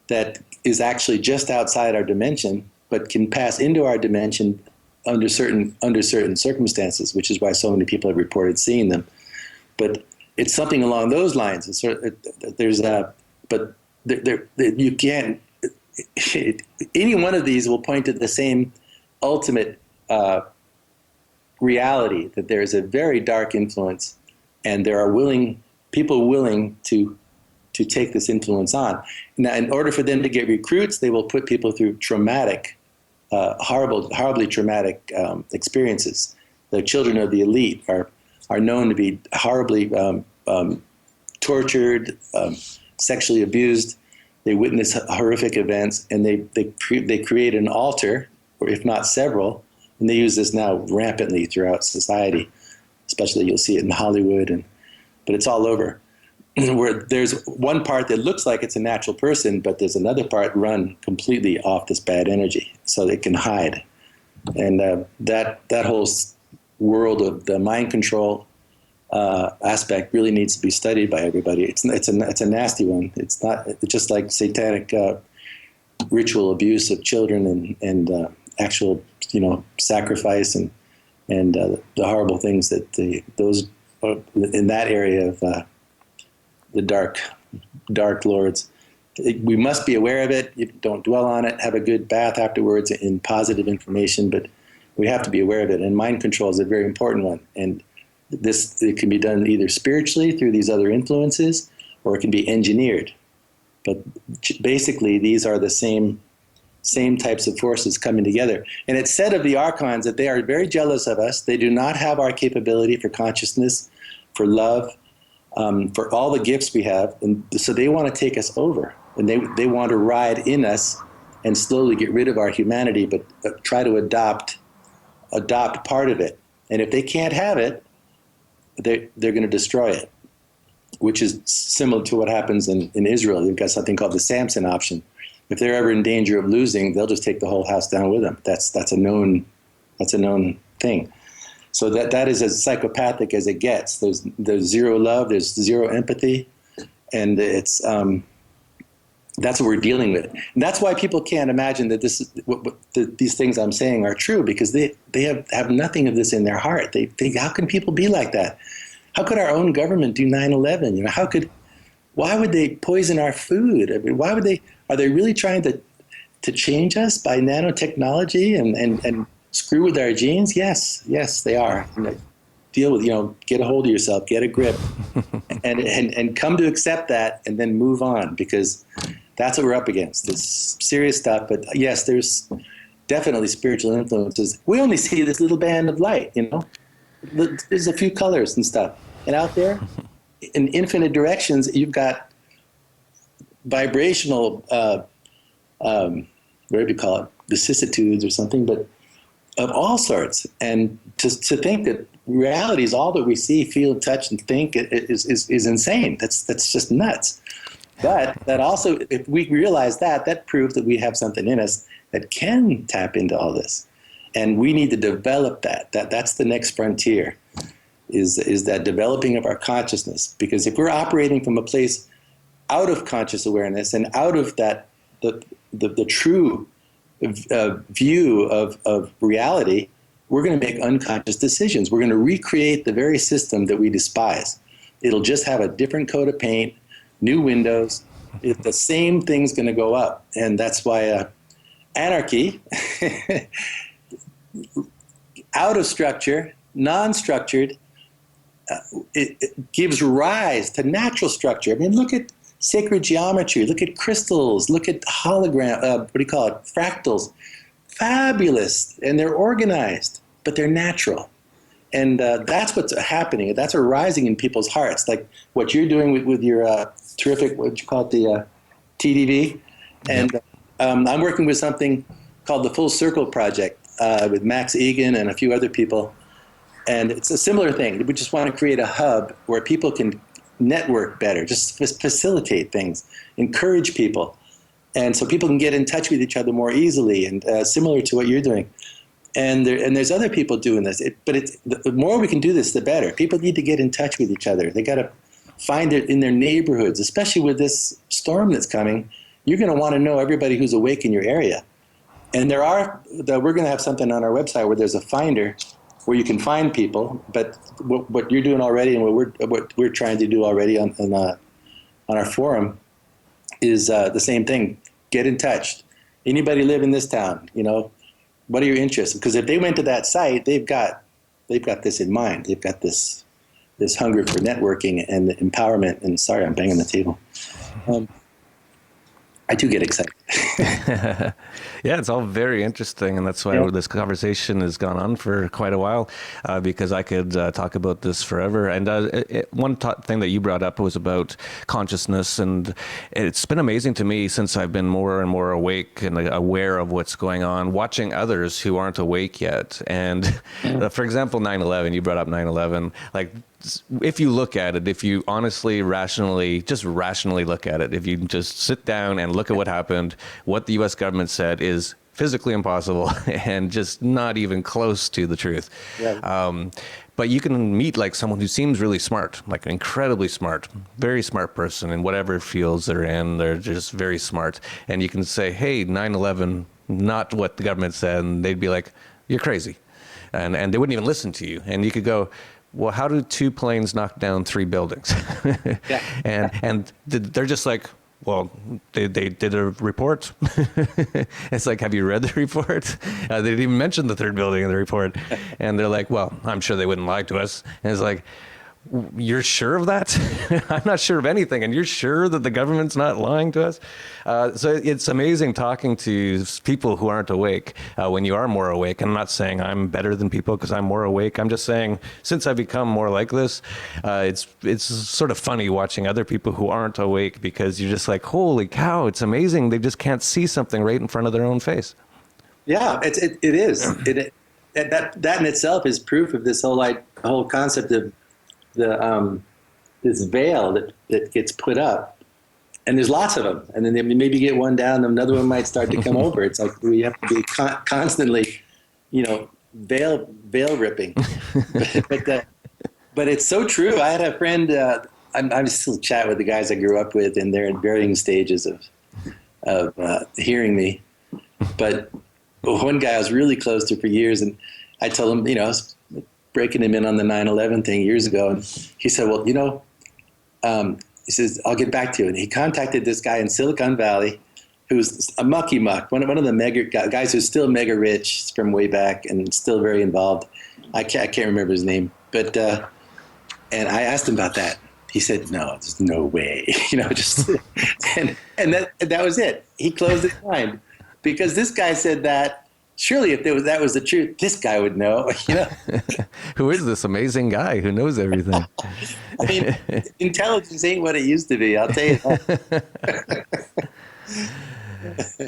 that is actually just outside our dimension, but can pass into our dimension under certain circumstances, which is why so many people have reported seeing them. But it's something along those lines. You can't. Any one of these will point to the same ultimate reality, that there is a very dark influence, and there are people willing to take this influence on. Now, in order for them to get recruits, they will put people through horribly traumatic experiences. The children of the elite are known to be horribly tortured, sexually abused. They witness horrific events, and they create an altar, or if not several, and they use this now rampantly throughout society. Especially, you'll see it in Hollywood, but it's all over. Where there's one part that looks like it's a natural person, but there's another part run completely off this bad energy, so they can hide. And that whole world of the mind control aspect really needs to be studied by everybody. It's a nasty one. It's just like satanic ritual abuse of children and actual sacrifice and the horrible things that those in that area of the dark lords. We must be aware of it. You don't dwell on it. Have a good bath afterwards in positive information, but we have to be aware of it. And mind control is a very important one. And it can be done either spiritually through these other influences, or it can be engineered. But basically, these are the same types of forces coming together. And it's said of the archons that they are very jealous of us. They do not have our capability for consciousness, for love, for all the gifts we have. And so they want to take us over. And they want to ride in us and slowly get rid of our humanity, but try to adopt part of it. And if they can't have it, they're going to destroy it, which is similar to what happens in Israel. You've got something called the Samson option. If they're ever in danger of losing, they'll just take the whole house down with them. That's a known thing. So that is as psychopathic as it gets. There's zero love, there's zero empathy, and it's that's what we're dealing with. And that's why people can't imagine that these things I'm saying are true, because they have nothing of this in their heart. They think, how can people be like that? How could our own government do 9/11? Why would they poison our food? I mean, why would they? Are they really trying to change us by nanotechnology and screw with our genes? Yes, they are. Deal with, get a hold of yourself, get a grip, and come to accept that, and then move on, because that's what we're up against. It's serious stuff. But yes, there's definitely spiritual influences. We only see this little band of light. There's a few colors and stuff, and out there, in infinite directions, you've got vibrational, whatever you call it, vicissitudes or something, but of all sorts. And to think that reality is all that we see, feel, touch, and think is insane. That's just nuts. But that also, if we realize that proves that we have something in us that can tap into all this. And we need to develop that. That's the next frontier, is that developing of our consciousness. Because if we're operating from a place out of conscious awareness and out of that, the true view of reality, we're going to make unconscious decisions. We're going to recreate the very system that we despise. It'll just have a different coat of paint, new windows. The same thing's going to go up. And that's why anarchy, out of structure, non-structured, it gives rise to natural structure. I mean, look at sacred geometry, look at crystals, look at fractals. Fabulous, and they're organized, but they're natural. And that's what's happening. That's arising in people's hearts, like what you're doing with your terrific, what you call it, the TDV. And I'm working with something called the Full Circle Project with Max Egan and a few other people. And it's a similar thing. We just want to create a hub where people can network better, just facilitate things, encourage people. And so people can get in touch with each other more easily, and similar to what you're doing. And there's other people doing this. The more we can do this, the better. People need to get in touch with each other. They got to find it in their neighborhoods, especially with this storm that's coming. You're going to want to know everybody who's awake in your area. And we're going to have something on our website where there's a finder where you can find people. But what you're doing already, and what we're trying to do already on our forum, is the same thing. Get in touch. Anybody live in this town? What are your interests? Because if they went to that site, they've got this in mind. They've got this hunger for networking and empowerment. And sorry, I'm banging the table. I do get excited. Yeah, it's all very interesting, and that's why this conversation has gone on for quite a while, because I could talk about this forever. And one thing that you brought up was about consciousness, and it's been amazing to me since I've been more and more awake and aware of what's going on, watching others who aren't awake yet. And for example, 9/11, you brought up 9/11, like, if you look at it, if you honestly, rationally look at it, if you just sit down and look at what happened, what the U.S. government said is physically impossible and just not even close to the truth. Yeah. But you can meet like someone who seems really smart, like an incredibly smart, very smart person in whatever fields they're in. They're just very smart. And you can say, hey, 9/11, not what the government said. And they'd be like, you're crazy. And they wouldn't even listen to you. And you could go, well, how did 2 planes knock down 3 buildings? Yeah. And they're just like, well, they did a report. It's like, have you read the report? They didn't even mention the 3rd building in the report. And they're like, well, I'm sure they wouldn't lie to us. And it's like, you're sure of that? I'm not sure of anything. And you're sure that the government's not lying to us? So it's amazing talking to people who aren't awake when you are more awake. I'm not saying I'm better than people because I'm more awake. I'm just saying since I've become more like this, it's sort of funny watching other people who aren't awake because you're just like, holy cow, it's amazing. They just can't see something right in front of their own face. Yeah, it is. That in itself is proof of this whole concept of this veil that gets put up, and there's lots of them, and then they maybe get one down, and another one might start to come over. It's like we have to be constantly, veil ripping. But it's so true. I had a friend. I'm still chat with the guys I grew up with, and they're in varying stages of hearing me. But one guy I was really close to for years, and I told him, I was breaking him in on the 9/11 thing years ago. And he said, well, he says, I'll get back to you. And he contacted this guy in Silicon Valley who's a mucky muck, one of the mega guys who's still mega rich from way back and still very involved. I can't remember his name, but, and I asked him about that. He said, no, there's no way, and that was it. He closed his mind because this guy said that. Surely, if that was the truth, this guy would know. Who is this amazing guy who knows everything? I mean, intelligence ain't what it used to be. I'll tell you that.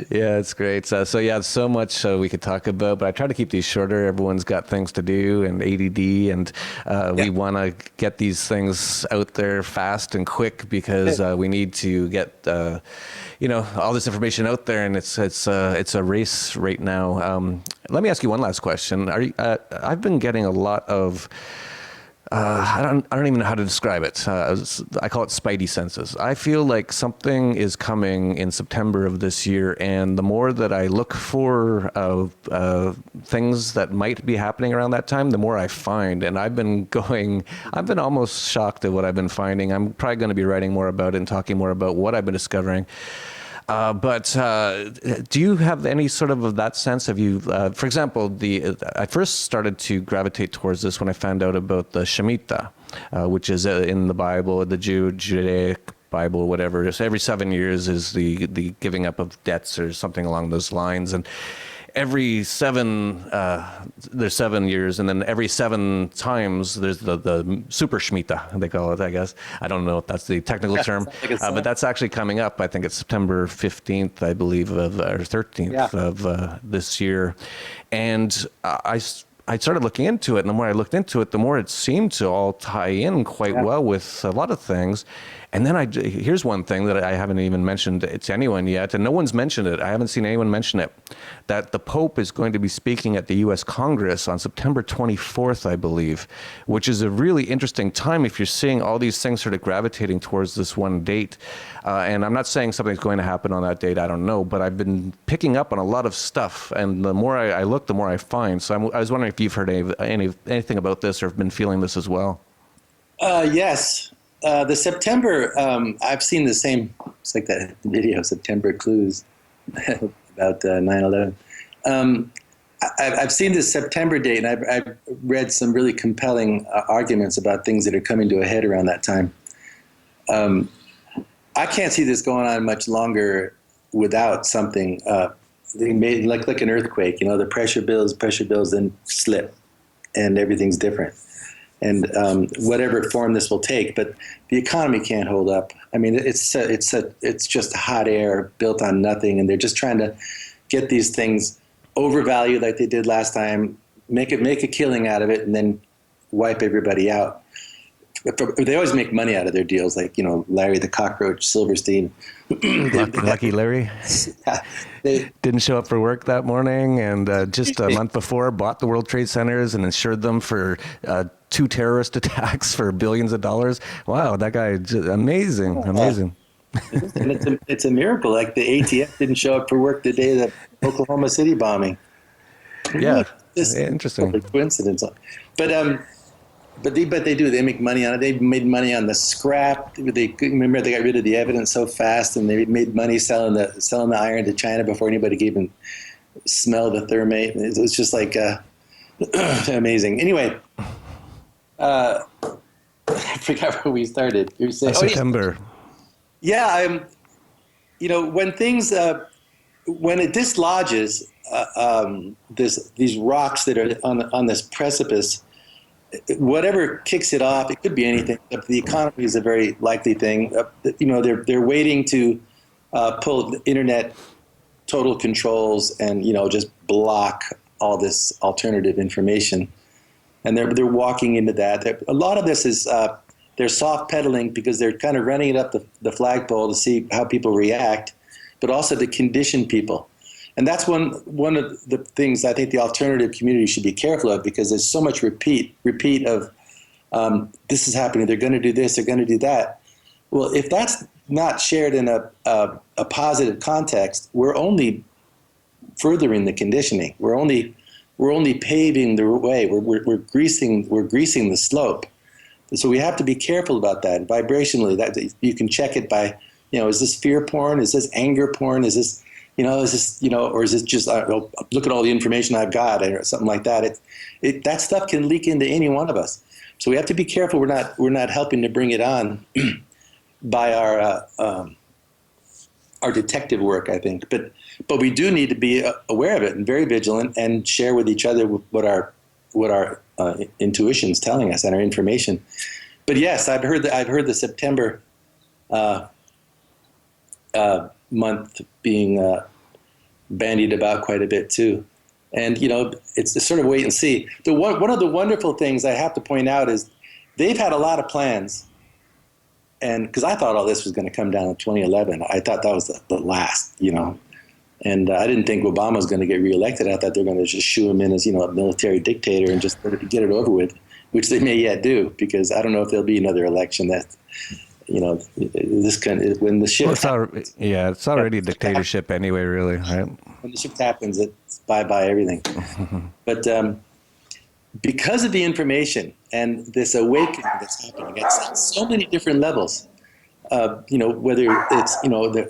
Yeah, it's great. So much we could talk about, but I try to keep these shorter. Everyone's got things to do and ADD, and we want to get these things out there fast and quick because we need to get all this information out there, and it's a race right now. Let me ask you one last question. I've been getting a lot of I don't even know how to describe it. I call it spidey senses. I feel like something is coming in September of this year, and the more that I look for things that might be happening around that time, the more I find. And I've been almost shocked at what I've been finding. I'm probably going to be writing more about it and talking more about what I've been discovering. But do you have any sort of that sense? Have you, for example, I first started to gravitate towards this when I found out about the Shemitah, which is in the Bible, the Judaic Bible, whatever. Just every 7 years is the giving up of debts or something along those lines. And every 7, there's 7 years, and then every 7 times there's the super Shemitah, they call it, I guess. I don't know if that's the technical term, but that's actually coming up. I think it's September 15th, I believe, or 13th of this year. And I started looking into it, and the more I looked into it, the more it seemed to all tie in quite well with a lot of things. And then here's one thing that I haven't even mentioned to anyone yet, and no one's mentioned it. I haven't seen anyone mention it, that the Pope is going to be speaking at the U.S. Congress on September 24th, I believe, which is a really interesting time if you're seeing all these things sort of gravitating towards this one date. And I'm not saying something's going to happen on that date, I don't know, but I've been picking up on a lot of stuff, and the more I look, the more I find. So I was wondering if you've heard anything about this or have been feeling this as well. Yes. The September, I've seen the same, it's like that video, September Clues, about 9/11. I've seen this September date, and I've read some really compelling arguments about things that are coming to a head around that time. I can't see this going on much longer without something. They made like an earthquake, the pressure builds, then slip, and everything's different. And whatever form this will take, but the economy can't hold up. I mean, it's just hot air built on nothing, and they're just trying to get these things overvalued like they did last time, make a killing out of it, and then wipe everybody out. They always make money out of their deals, like Larry the Cockroach Silverstein. Lucky Larry didn't show up for work that morning, and just a month before bought the World Trade Centers and insured them for 2 terrorist attacks for billions of dollars. Wow, that guy, amazing. And it's a miracle. Like the ATF didn't show up for work the day of the Oklahoma City bombing. Yeah, interesting coincidence. But they do. They make money on it. They made money on the scrap. They got rid of the evidence so fast, and they made money selling the iron to China before anybody could even smell the thermate. It was just like amazing. Anyway, I forgot where we started. You were saying September. Yeah, when things when it dislodges these rocks that are on this precipice. Whatever kicks it off, it could be anything. The economy is a very likely thing. They're waiting to pull the internet total controls and just block all this alternative information, and they're walking into that. A lot of this is they're soft pedaling because they're kind of running it up the flagpole to see how people react, but also to condition people. And that's one of the things I think the alternative community should be careful of, because there's so much repeat of this is happening, they're going to do this, they're going to do that. Well, if that's not shared in a positive context, we're only furthering the conditioning. We're only paving the way. We're greasing the slope. So we have to be careful about that. Vibrationally, that you can check it by, is this fear porn? Is this anger porn? Is this or is this just look at all the information I've got, or something like that? That stuff can leak into any one of us. So we have to be careful. We're not helping to bring it on by our detective work, I think. But we do need to be aware of it and very vigilant, and share with each other what our intuition's telling us and our information. But yes, I've heard the September month being bandied about quite a bit too, and it's sort of wait and see. One of the wonderful things I have to point out is they've had a lot of plans, and because I thought all this was going to come down in 2011, I thought that was the last, and I didn't think Obama was going to get reelected. I thought they were going to just shoo him in as a military dictator and just get it over with, which they may yet do, because I don't know if there'll be another election that. This kind of, when the shift it's already a dictatorship anyway, really, right? When the shift happens, it's bye everything. But because of the information and this awakening that's happening at so many different levels, whether it's the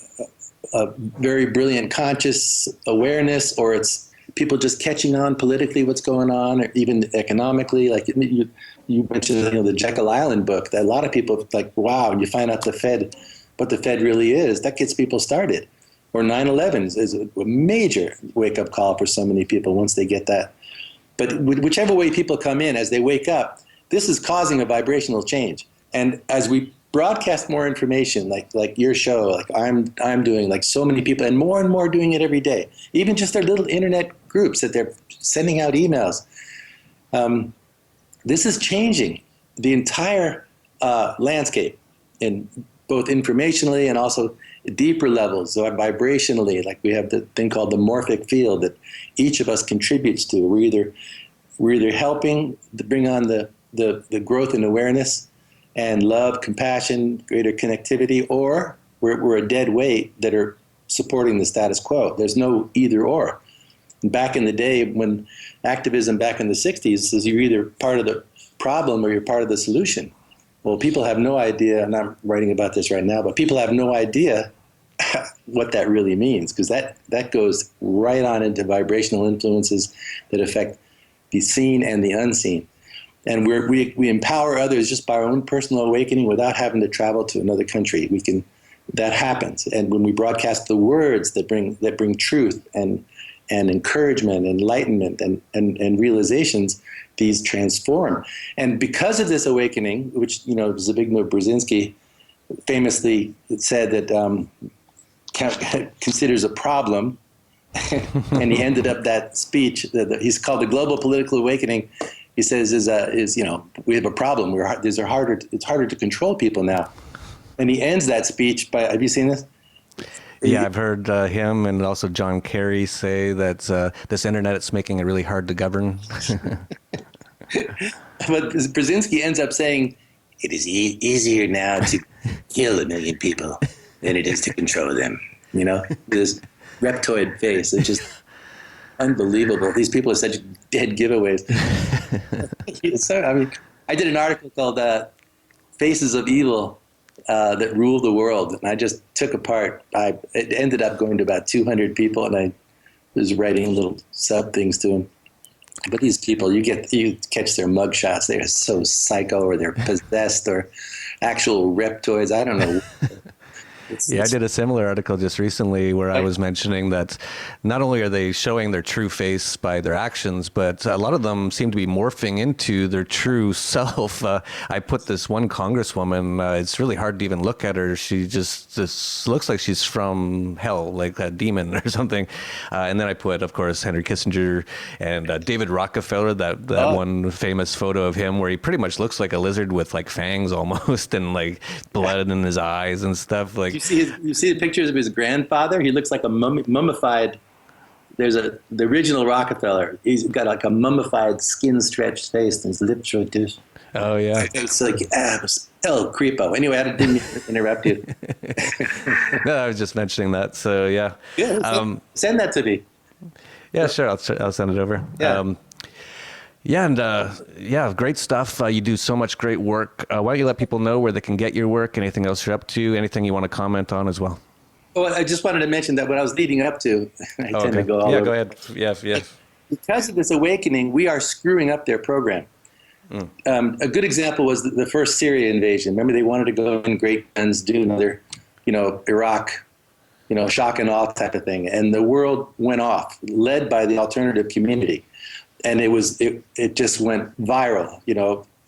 very brilliant conscious awareness, or it's people just catching on politically what's going on, or even economically, like you mentioned, the Jekyll Island book. That a lot of people like, wow, and you find out what the Fed really is. That gets people started. Or 9/11 is a major wake-up call for so many people once they get that. But whichever way people come in, as they wake up, this is causing a vibrational change. And as we broadcast more information, like your show, like I'm doing, like so many people, and more doing it every day. Even just their little internet groups that they're sending out emails. This is changing the entire landscape, in both informationally and also deeper levels, or vibrationally. Like we have the thing called the morphic field that each of us contributes to. We're either helping to bring on the growth in awareness and love, compassion, greater connectivity, or we're a dead weight that are supporting the status quo. There's no either or. Back in the day, when activism back in the 60s says you're either part of the problem or you're part of the solution. Well, people have no idea, and I'm writing about this right now, but people have no idea what that really means, because that goes right on into vibrational influences that affect the seen and the unseen. And we empower others just by our own personal awakening without having to travel to another country. That happens. And when we broadcast the words that bring truth and encouragement, enlightenment, and realizations, these transform. And because of this awakening, which, Zbigniew Brzezinski famously said that considers a problem, and he ended up that speech that he's called the Global Political Awakening. He says we have a problem. It's harder to control people now. And he ends that speech by, have you seen this? Yeah, I've heard him and also John Kerry say that this internet is making it really hard to govern. But Brzezinski ends up saying, it is easier now to kill 1 million people than it is to control them. This reptoid face. It's just unbelievable. These people are such dead giveaways. So, I did an article called Faces of Evil that Rule the World, and I just took apart. It ended up going to about 200 people, and I was writing little sub things to them. But these people, you catch their mugshots. They're so psycho, or they're possessed, or actual reptoids. I don't know. I did a similar article just recently where I was mentioning that not only are they showing their true face by their actions, but a lot of them seem to be morphing into their true self. I put this one congresswoman, it's really hard to even look at her. She just looks like she's from hell, like a demon or something. And then I put, of course, Henry Kissinger and David Rockefeller, that one famous photo of him where he pretty much looks like a lizard with like fangs almost and like blood in his eyes and stuff. Like, you see the pictures of his grandfather? He looks like a mummified. There's the original Rockefeller. He's got like a mummified, skin-stretched face, and his lips are just. Oh yeah. It's like creepo. Anyway, I didn't interrupt you. No, I was just mentioning that. So yeah. Send that to me. Yeah, sure. I'll send it over. Yeah. Great stuff. You do so much great work. Why don't you let people know where they can get your work, anything else you're up to, anything you want to comment on as well? Well, I just wanted to mention that what I was leading up to, I tend to go all over. Go ahead. Yeah. Because of this awakening, we are screwing up their program. A good example was the first Syria invasion. Remember, they wanted to go in great guns, do another, Iraq, shock and awe type of thing. And the world went off, led by the alternative community. And it just went viral,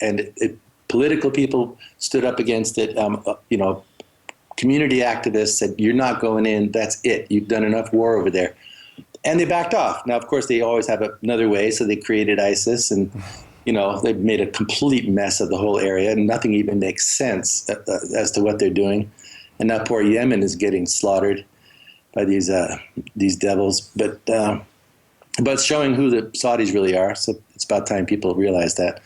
and political people stood up against it. Community activists said, you're not going in, that's it. You've done enough war over there. And they backed off. Now, of course, they always have another way, so they created ISIS, and, they've made a complete mess of the whole area, and nothing even makes sense as to what they're doing. And now poor Yemen is getting slaughtered by these devils. But it's showing who the Saudis really are, so it's about time people realize that.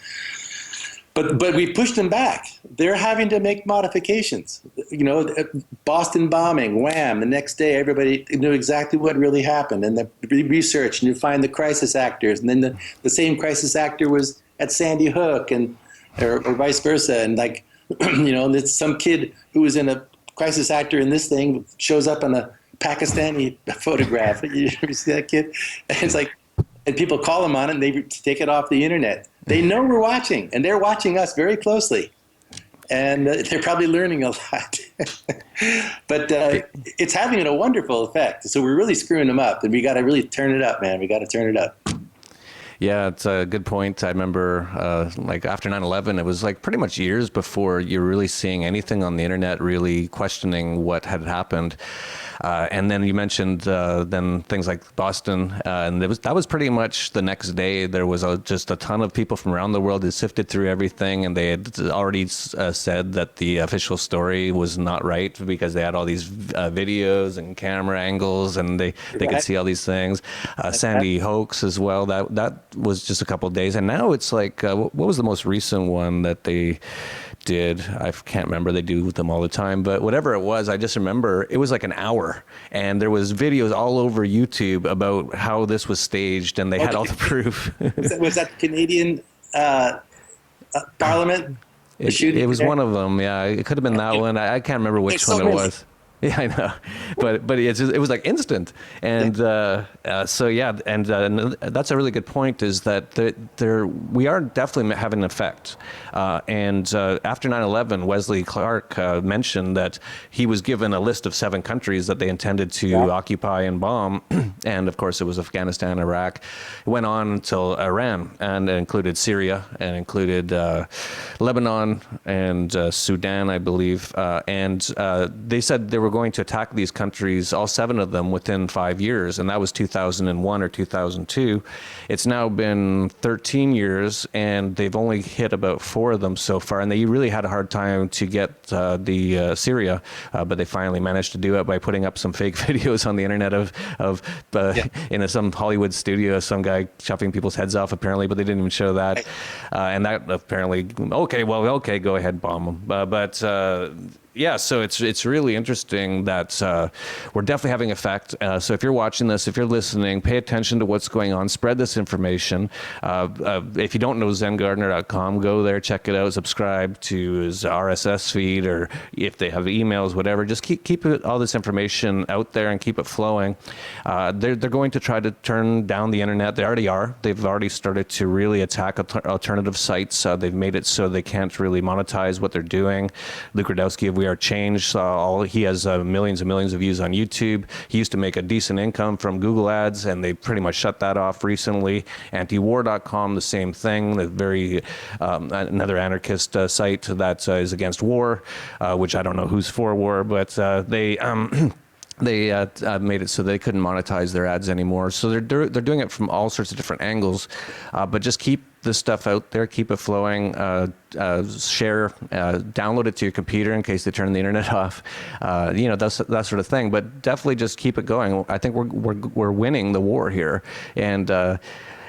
But we pushed them back. They're having to make modifications. Boston bombing, wham, the next day everybody knew exactly what really happened, and the research, and you find the crisis actors, and then the same crisis actor was at Sandy Hook, or vice versa, and it's some kid who was in a crisis actor in this thing shows up on a Pakistani photograph. You ever see that kid? And it's like, and people call them on it, and they take it off the internet. They know we're watching, and they're watching us very closely, and they're probably learning a lot. But it's having a wonderful effect. So we're really screwing them up, and we got to really turn it up, man. We got to turn it up. Yeah, it's a good point. I remember, like after 9/11, it was like pretty much years before you're really seeing anything on the internet really questioning what had happened. And then you mentioned then things like Boston, and that was pretty much the next day. There was just a ton of people from around the world who sifted through everything, and they had already said that the official story was not right because they had all these videos and camera angles, and they could see all these things. Sandy hoax as well. That was just a couple of days, and now it's like what was the most recent one that they did? I can't remember. They do them all the time, but whatever it was, I just remember it was like an hour, and there was videos all over YouTube about how this was staged, and they had all the proof. Was that Canadian Parliament? It was one of them. Yeah, it could have been that one. I can't remember which one it was. Yeah, I know, but it was like instant, and so yeah, and that's a really good point. Is that we are definitely having an effect, and after 9/11, Wesley Clark mentioned that he was given a list of 7 countries that they intended to occupy and bomb, and of course it was Afghanistan, Iraq. It went on until Iran, and it included Syria, and included Lebanon and Sudan, I believe, and they said they were going to attack these countries, all 7 of them, within 5 years, and that was 2001 or 2002. It's now been 13 years, and they've only hit about 4 of them so far, and they really had a hard time to get the Syria, but they finally managed to do it by putting up some fake videos on the internet of in some Hollywood studio, some guy chopping people's heads off apparently, but they didn't even show that, and that apparently, okay, go ahead, bomb them, but yeah, so it's really interesting that we're definitely having effect. So if you're watching this, if you're listening, pay attention to what's going on. Spread this information. If you don't know ZenGardner.com, go there, check it out, subscribe to his RSS feed, or if they have emails, whatever. Just keep all this information out there and keep it flowing. They're going to try to turn down the internet. They already are. They've already started to really attack alternative sites. They've made it so they can't really monetize what they're doing. Luke Rudkowski of We Are Change, he has millions and millions of views on YouTube. He used to make a decent income from Google ads, and they pretty much shut that off recently. Antiwar.com, the same thing. The very another anarchist site that is against war, which I don't know who's for war, but they made it so they couldn't monetize their ads anymore. So they're doing it from all sorts of different angles, but just keep this stuff out there, keep it flowing, share, download it to your computer in case they turn the internet off, that sort of thing. But definitely just keep it going. I think we're winning the war here, and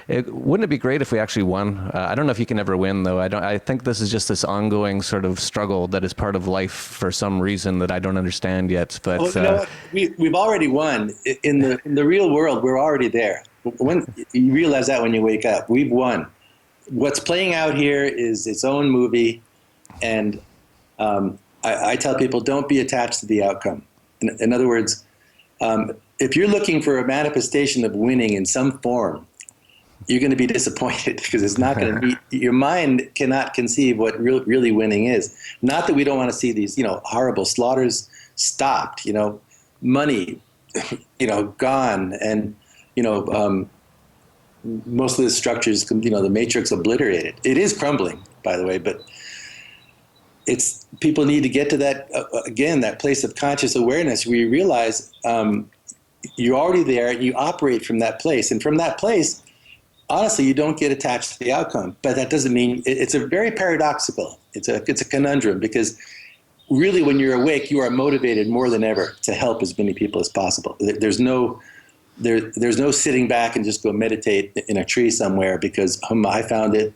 wouldn't it be great if we actually won? I don't know if you can ever win, though. I think this is just this ongoing sort of struggle that is part of life for some reason that I don't understand yet. But you know what? We've already won in the real world. We're already there. When you realize that when you wake up, we've won. What's playing out here is its own movie, and I tell people, don't be attached to the outcome. In other words, if you're looking for a manifestation of winning in some form, you're going to be disappointed because it's not going to meet. Your mind cannot conceive what really winning is. Not that we don't want to see these, horrible slaughters stopped, money, gone, and most of the structures, the matrix obliterated. It is crumbling, by the way, but people need to get to that, again, that place of conscious awareness where you realize you're already there and you operate from that place. And from that place, honestly, you don't get attached to the outcome. But that doesn't mean, it's a very paradoxical. It's a conundrum, because really when you're awake, you are motivated more than ever to help as many people as possible. There's no sitting back and just go meditate in a tree somewhere because I found it,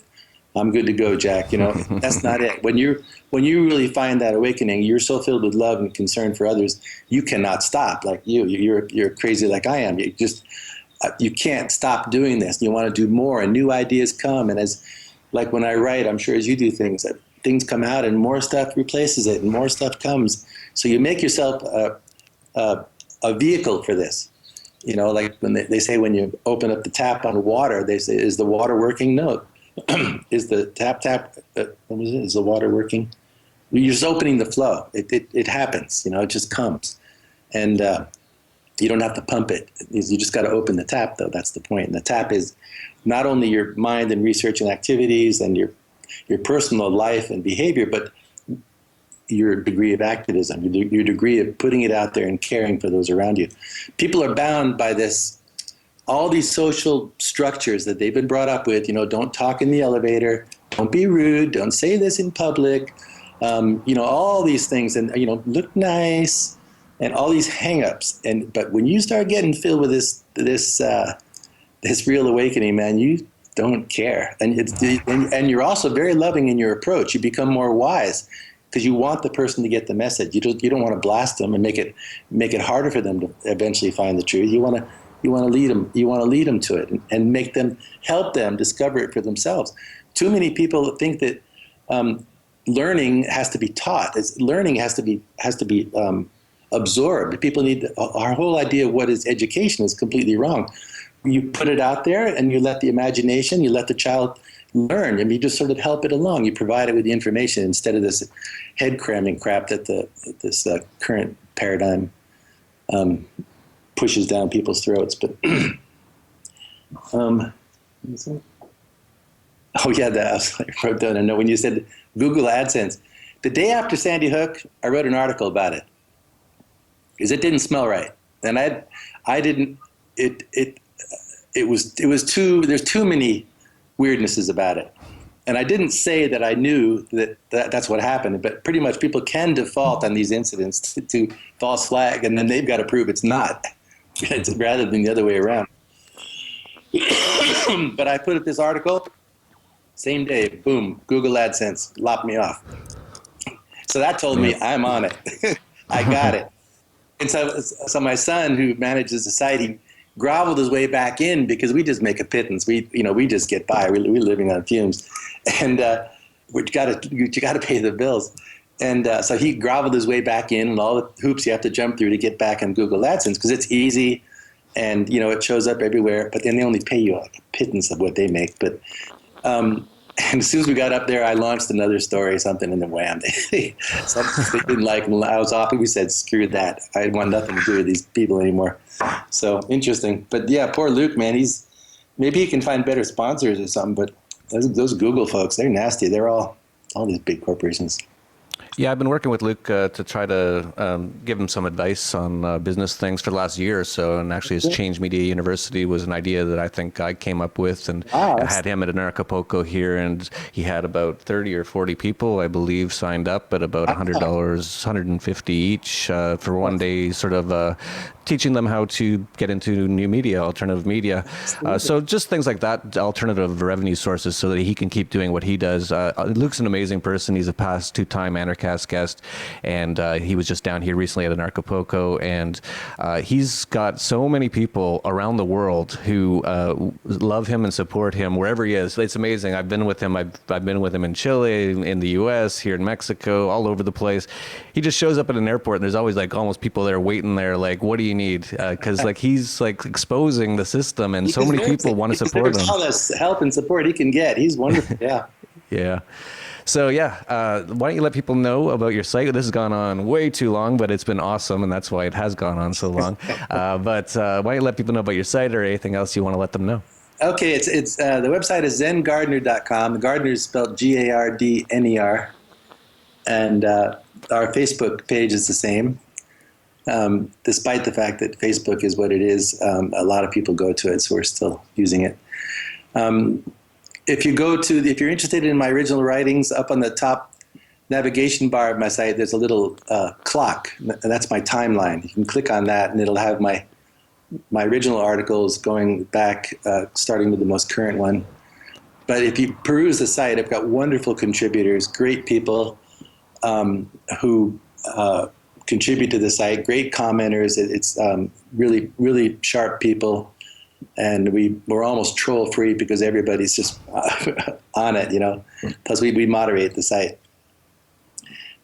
I'm good to go, Jack. That's not it. When you really find that awakening, you're so filled with love and concern for others, you cannot stop. Like you're crazy like I am. You can't stop doing this. You want to do more, and new ideas come. And like when I write, I'm sure as you do things come out and more stuff replaces it and more stuff comes. So you make yourself a vehicle for this. Like when they say when you open up the tap on water, they say, is the water working? No. Is the tap, what was it? Is the water working? You're just opening the flow. It happens, it just comes. And You don't have to pump it. You just got to open the tap, though. That's the point. And the tap is not only your mind and research and activities and your personal life and behavior, but your degree of activism, your degree of putting it out there and caring for those around you. People are bound by this, all these social structures that they've been brought up with. Don't talk in the elevator, don't be rude, don't say this in public, all these things, and look nice, and all these hang-ups. But when you start getting filled with this real awakening, man, you don't care, and you're also very loving in your approach. You become more wise because you want the person to get the message. You don't want to blast them and make it harder for them to eventually find the truth. You want to lead them. You want to lead them to it and help them discover it for themselves. Too many people think that learning has to be taught. Learning has to be absorbed. People need our whole idea of what is education is completely wrong. You put it out there and you let the imagination, you let the child learn, and you just sort of help it along. You provide it with the information instead of this head cramming crap that this current paradigm pushes down people's throats. But I wrote down a note when you said Google AdSense. The day after Sandy Hook, I wrote an article about it because it didn't smell right, and I didn't. It was too. There's too many weirdnesses about it, and I didn't say that I knew that's what happened. But pretty much people can default on these incidents to false flag, and then they've got to prove it's not, rather than the other way around. But I put up this article, same day, boom, Google AdSense lopped me off. So that told me I'm on it. I got it. And so my son, who manages the site, he groveled his way back in because we just make a pittance. We just get by. We're living on fumes, and you got to pay the bills. And so he groveled his way back in, and all the hoops you have to jump through to get back on Google AdSense because it's easy, and it shows up everywhere. But then they only pay you like a pittance of what they make. But and as soon as we got up there, I launched another story, something, and then wham! They didn't like me. I was off, and we said, "Screw that! I want nothing to do with these people anymore." So interesting, but yeah, poor Luke, man. Maybe he can find better sponsors or something. But those Google folks, they're nasty. They're all these big corporations. Yeah, I've been working with Luke to try to give him some advice on business things for the last year or so. And actually, his Change Media University was an idea that I think I came up with. And I had him at Anarchapulco here, and he had about 30 or 40 people, I believe, signed up at about $100, $150 each for one day, sort of teaching them how to get into new media, alternative media. So just things like that, alternative revenue sources, so that he can keep doing what he does. Luke's an amazing person. He's a past two-time Anarchast guest, and he was just down here recently at Anarchapulco, and he's got so many people around the world who love him and support him wherever he is. It's amazing. I've been with him. I've been with him in Chile, in the U.S., here in Mexico, all over the place. He just shows up at an airport, and there's always like almost people there waiting there, like, what do you need? Because like he's like exposing the system, and so many people want to support him. All this help and support he can get. He's wonderful. Yeah. Yeah. So yeah, why don't you let people know about your site? This has gone on way too long, but it's been awesome, and that's why it has gone on so long. But why don't you let people know about your site or anything else you want to let them know? Okay, it's the website is zengardner.com. The Gardner is spelled Gardner, and our Facebook page is the same. Despite the fact that Facebook is what it is, a lot of people go to it, so we're still using it. If you're interested in my original writings, up on the top navigation bar of my site, there's a little clock, and that's my timeline. You can click on that, and it'll have my original articles going back, starting with the most current one. But if you peruse the site, I've got wonderful contributors, great people who contribute to the site, great commenters. It's really, really sharp people. And we're almost troll free because everybody's just on it, Plus we moderate the site.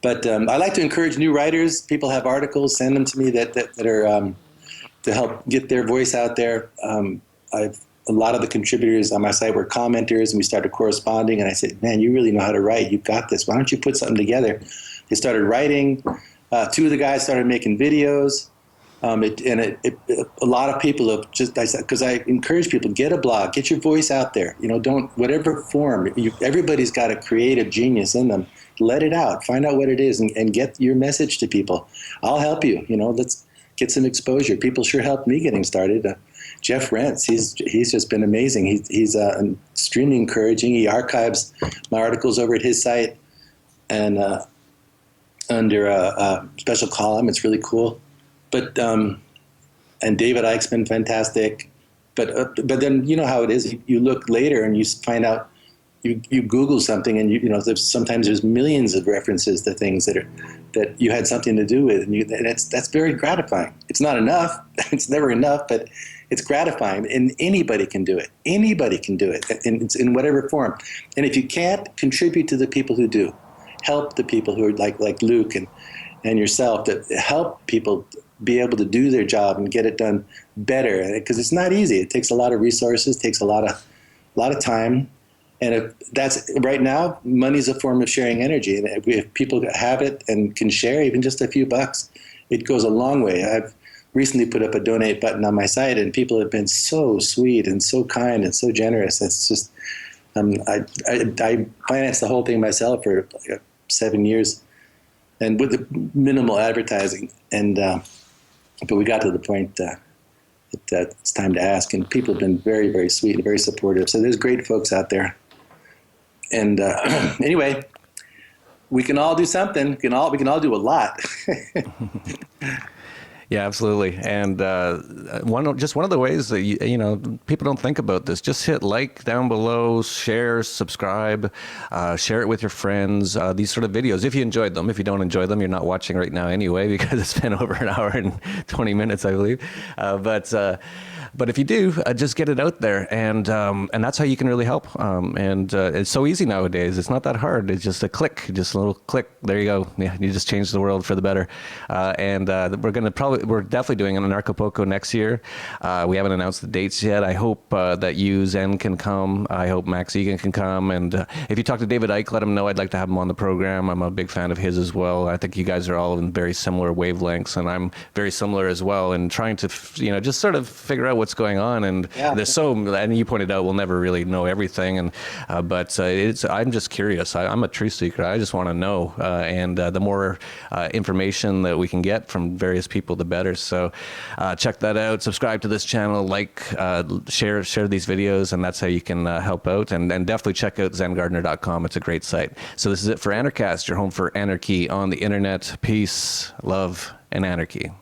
But I like to encourage new writers. People have articles, send them to me that are to help get their voice out there. A lot of the contributors on my site were commenters, and we started corresponding. And I said, "Man, you really know how to write. You've got this. Why don't you put something together?" They started writing. Two of the guys started making videos. A lot of people have just, I said, because I encourage people, get a blog, get your voice out there. Don't, whatever form, everybody's got a creative genius in them. Let it out, find out what it is, and get your message to people. I'll help you. Let's get some exposure. People sure helped me getting started. Jeff Rentz, he's just been amazing. He's extremely encouraging. He archives my articles over at his site and under a special column. It's really cool. But and David Icke's been fantastic. But then you know how it is. You look later and you find out. You Google something and sometimes there's millions of references to things that you had something to do with, and that's very gratifying. It's not enough. It's never enough, but it's gratifying, and anybody can do it. Anybody can do it in whatever form. And if you can't, contribute to the people who do. Help the people who are like Luke and yourself, that help people be able to do their job and get it done better, because it's not easy. It takes a lot of resources, takes a lot of time. And if that's right now, money's a form of sharing energy. And if people have it and can share even just a few bucks, it goes a long way. I've recently put up a donate button on my site, and people have been so sweet and so kind and so generous. It's just, I financed the whole thing myself for 7 years, and with the minimal advertising. And but we got to the point that it's time to ask, and people have been very, very sweet and very supportive. So there's great folks out there. And anyway, we can all do something. We can all do a lot. Yeah, absolutely. And one of the ways that people don't think about this, just hit like down below, share, subscribe, share it with your friends. These sort of videos, if you enjoyed them. If you don't enjoy them, you're not watching right now anyway, because it's been over an hour and 20 minutes, I believe. But if you do, just get it out there, and that's how you can really help. It's so easy nowadays. It's not that hard. It's just a click, just a little click. There you go. Yeah, you just changed the world for the better. We're definitely doing an Anarchapulco next year. We haven't announced the dates yet. I hope that you, Zen, can come. I hope Max Egan can come. And if you talk to David Icke, let him know. I'd like to have him on the program. I'm a big fan of his as well. I think you guys are all in very similar wavelengths, and I'm very similar as well. And trying to, just sort of figure out what's going on. And there's and you pointed out, we'll never really know everything. And but I'm just curious. I'm a truth seeker. I just want to know. And the more information that we can get from various people, the better. So check that out. Subscribe to this channel, share these videos, and that's how you can help out. And definitely check out zengardner.com. It's a great site. So this is it for Anarchast, your home for anarchy on the internet. Peace, love, and anarchy.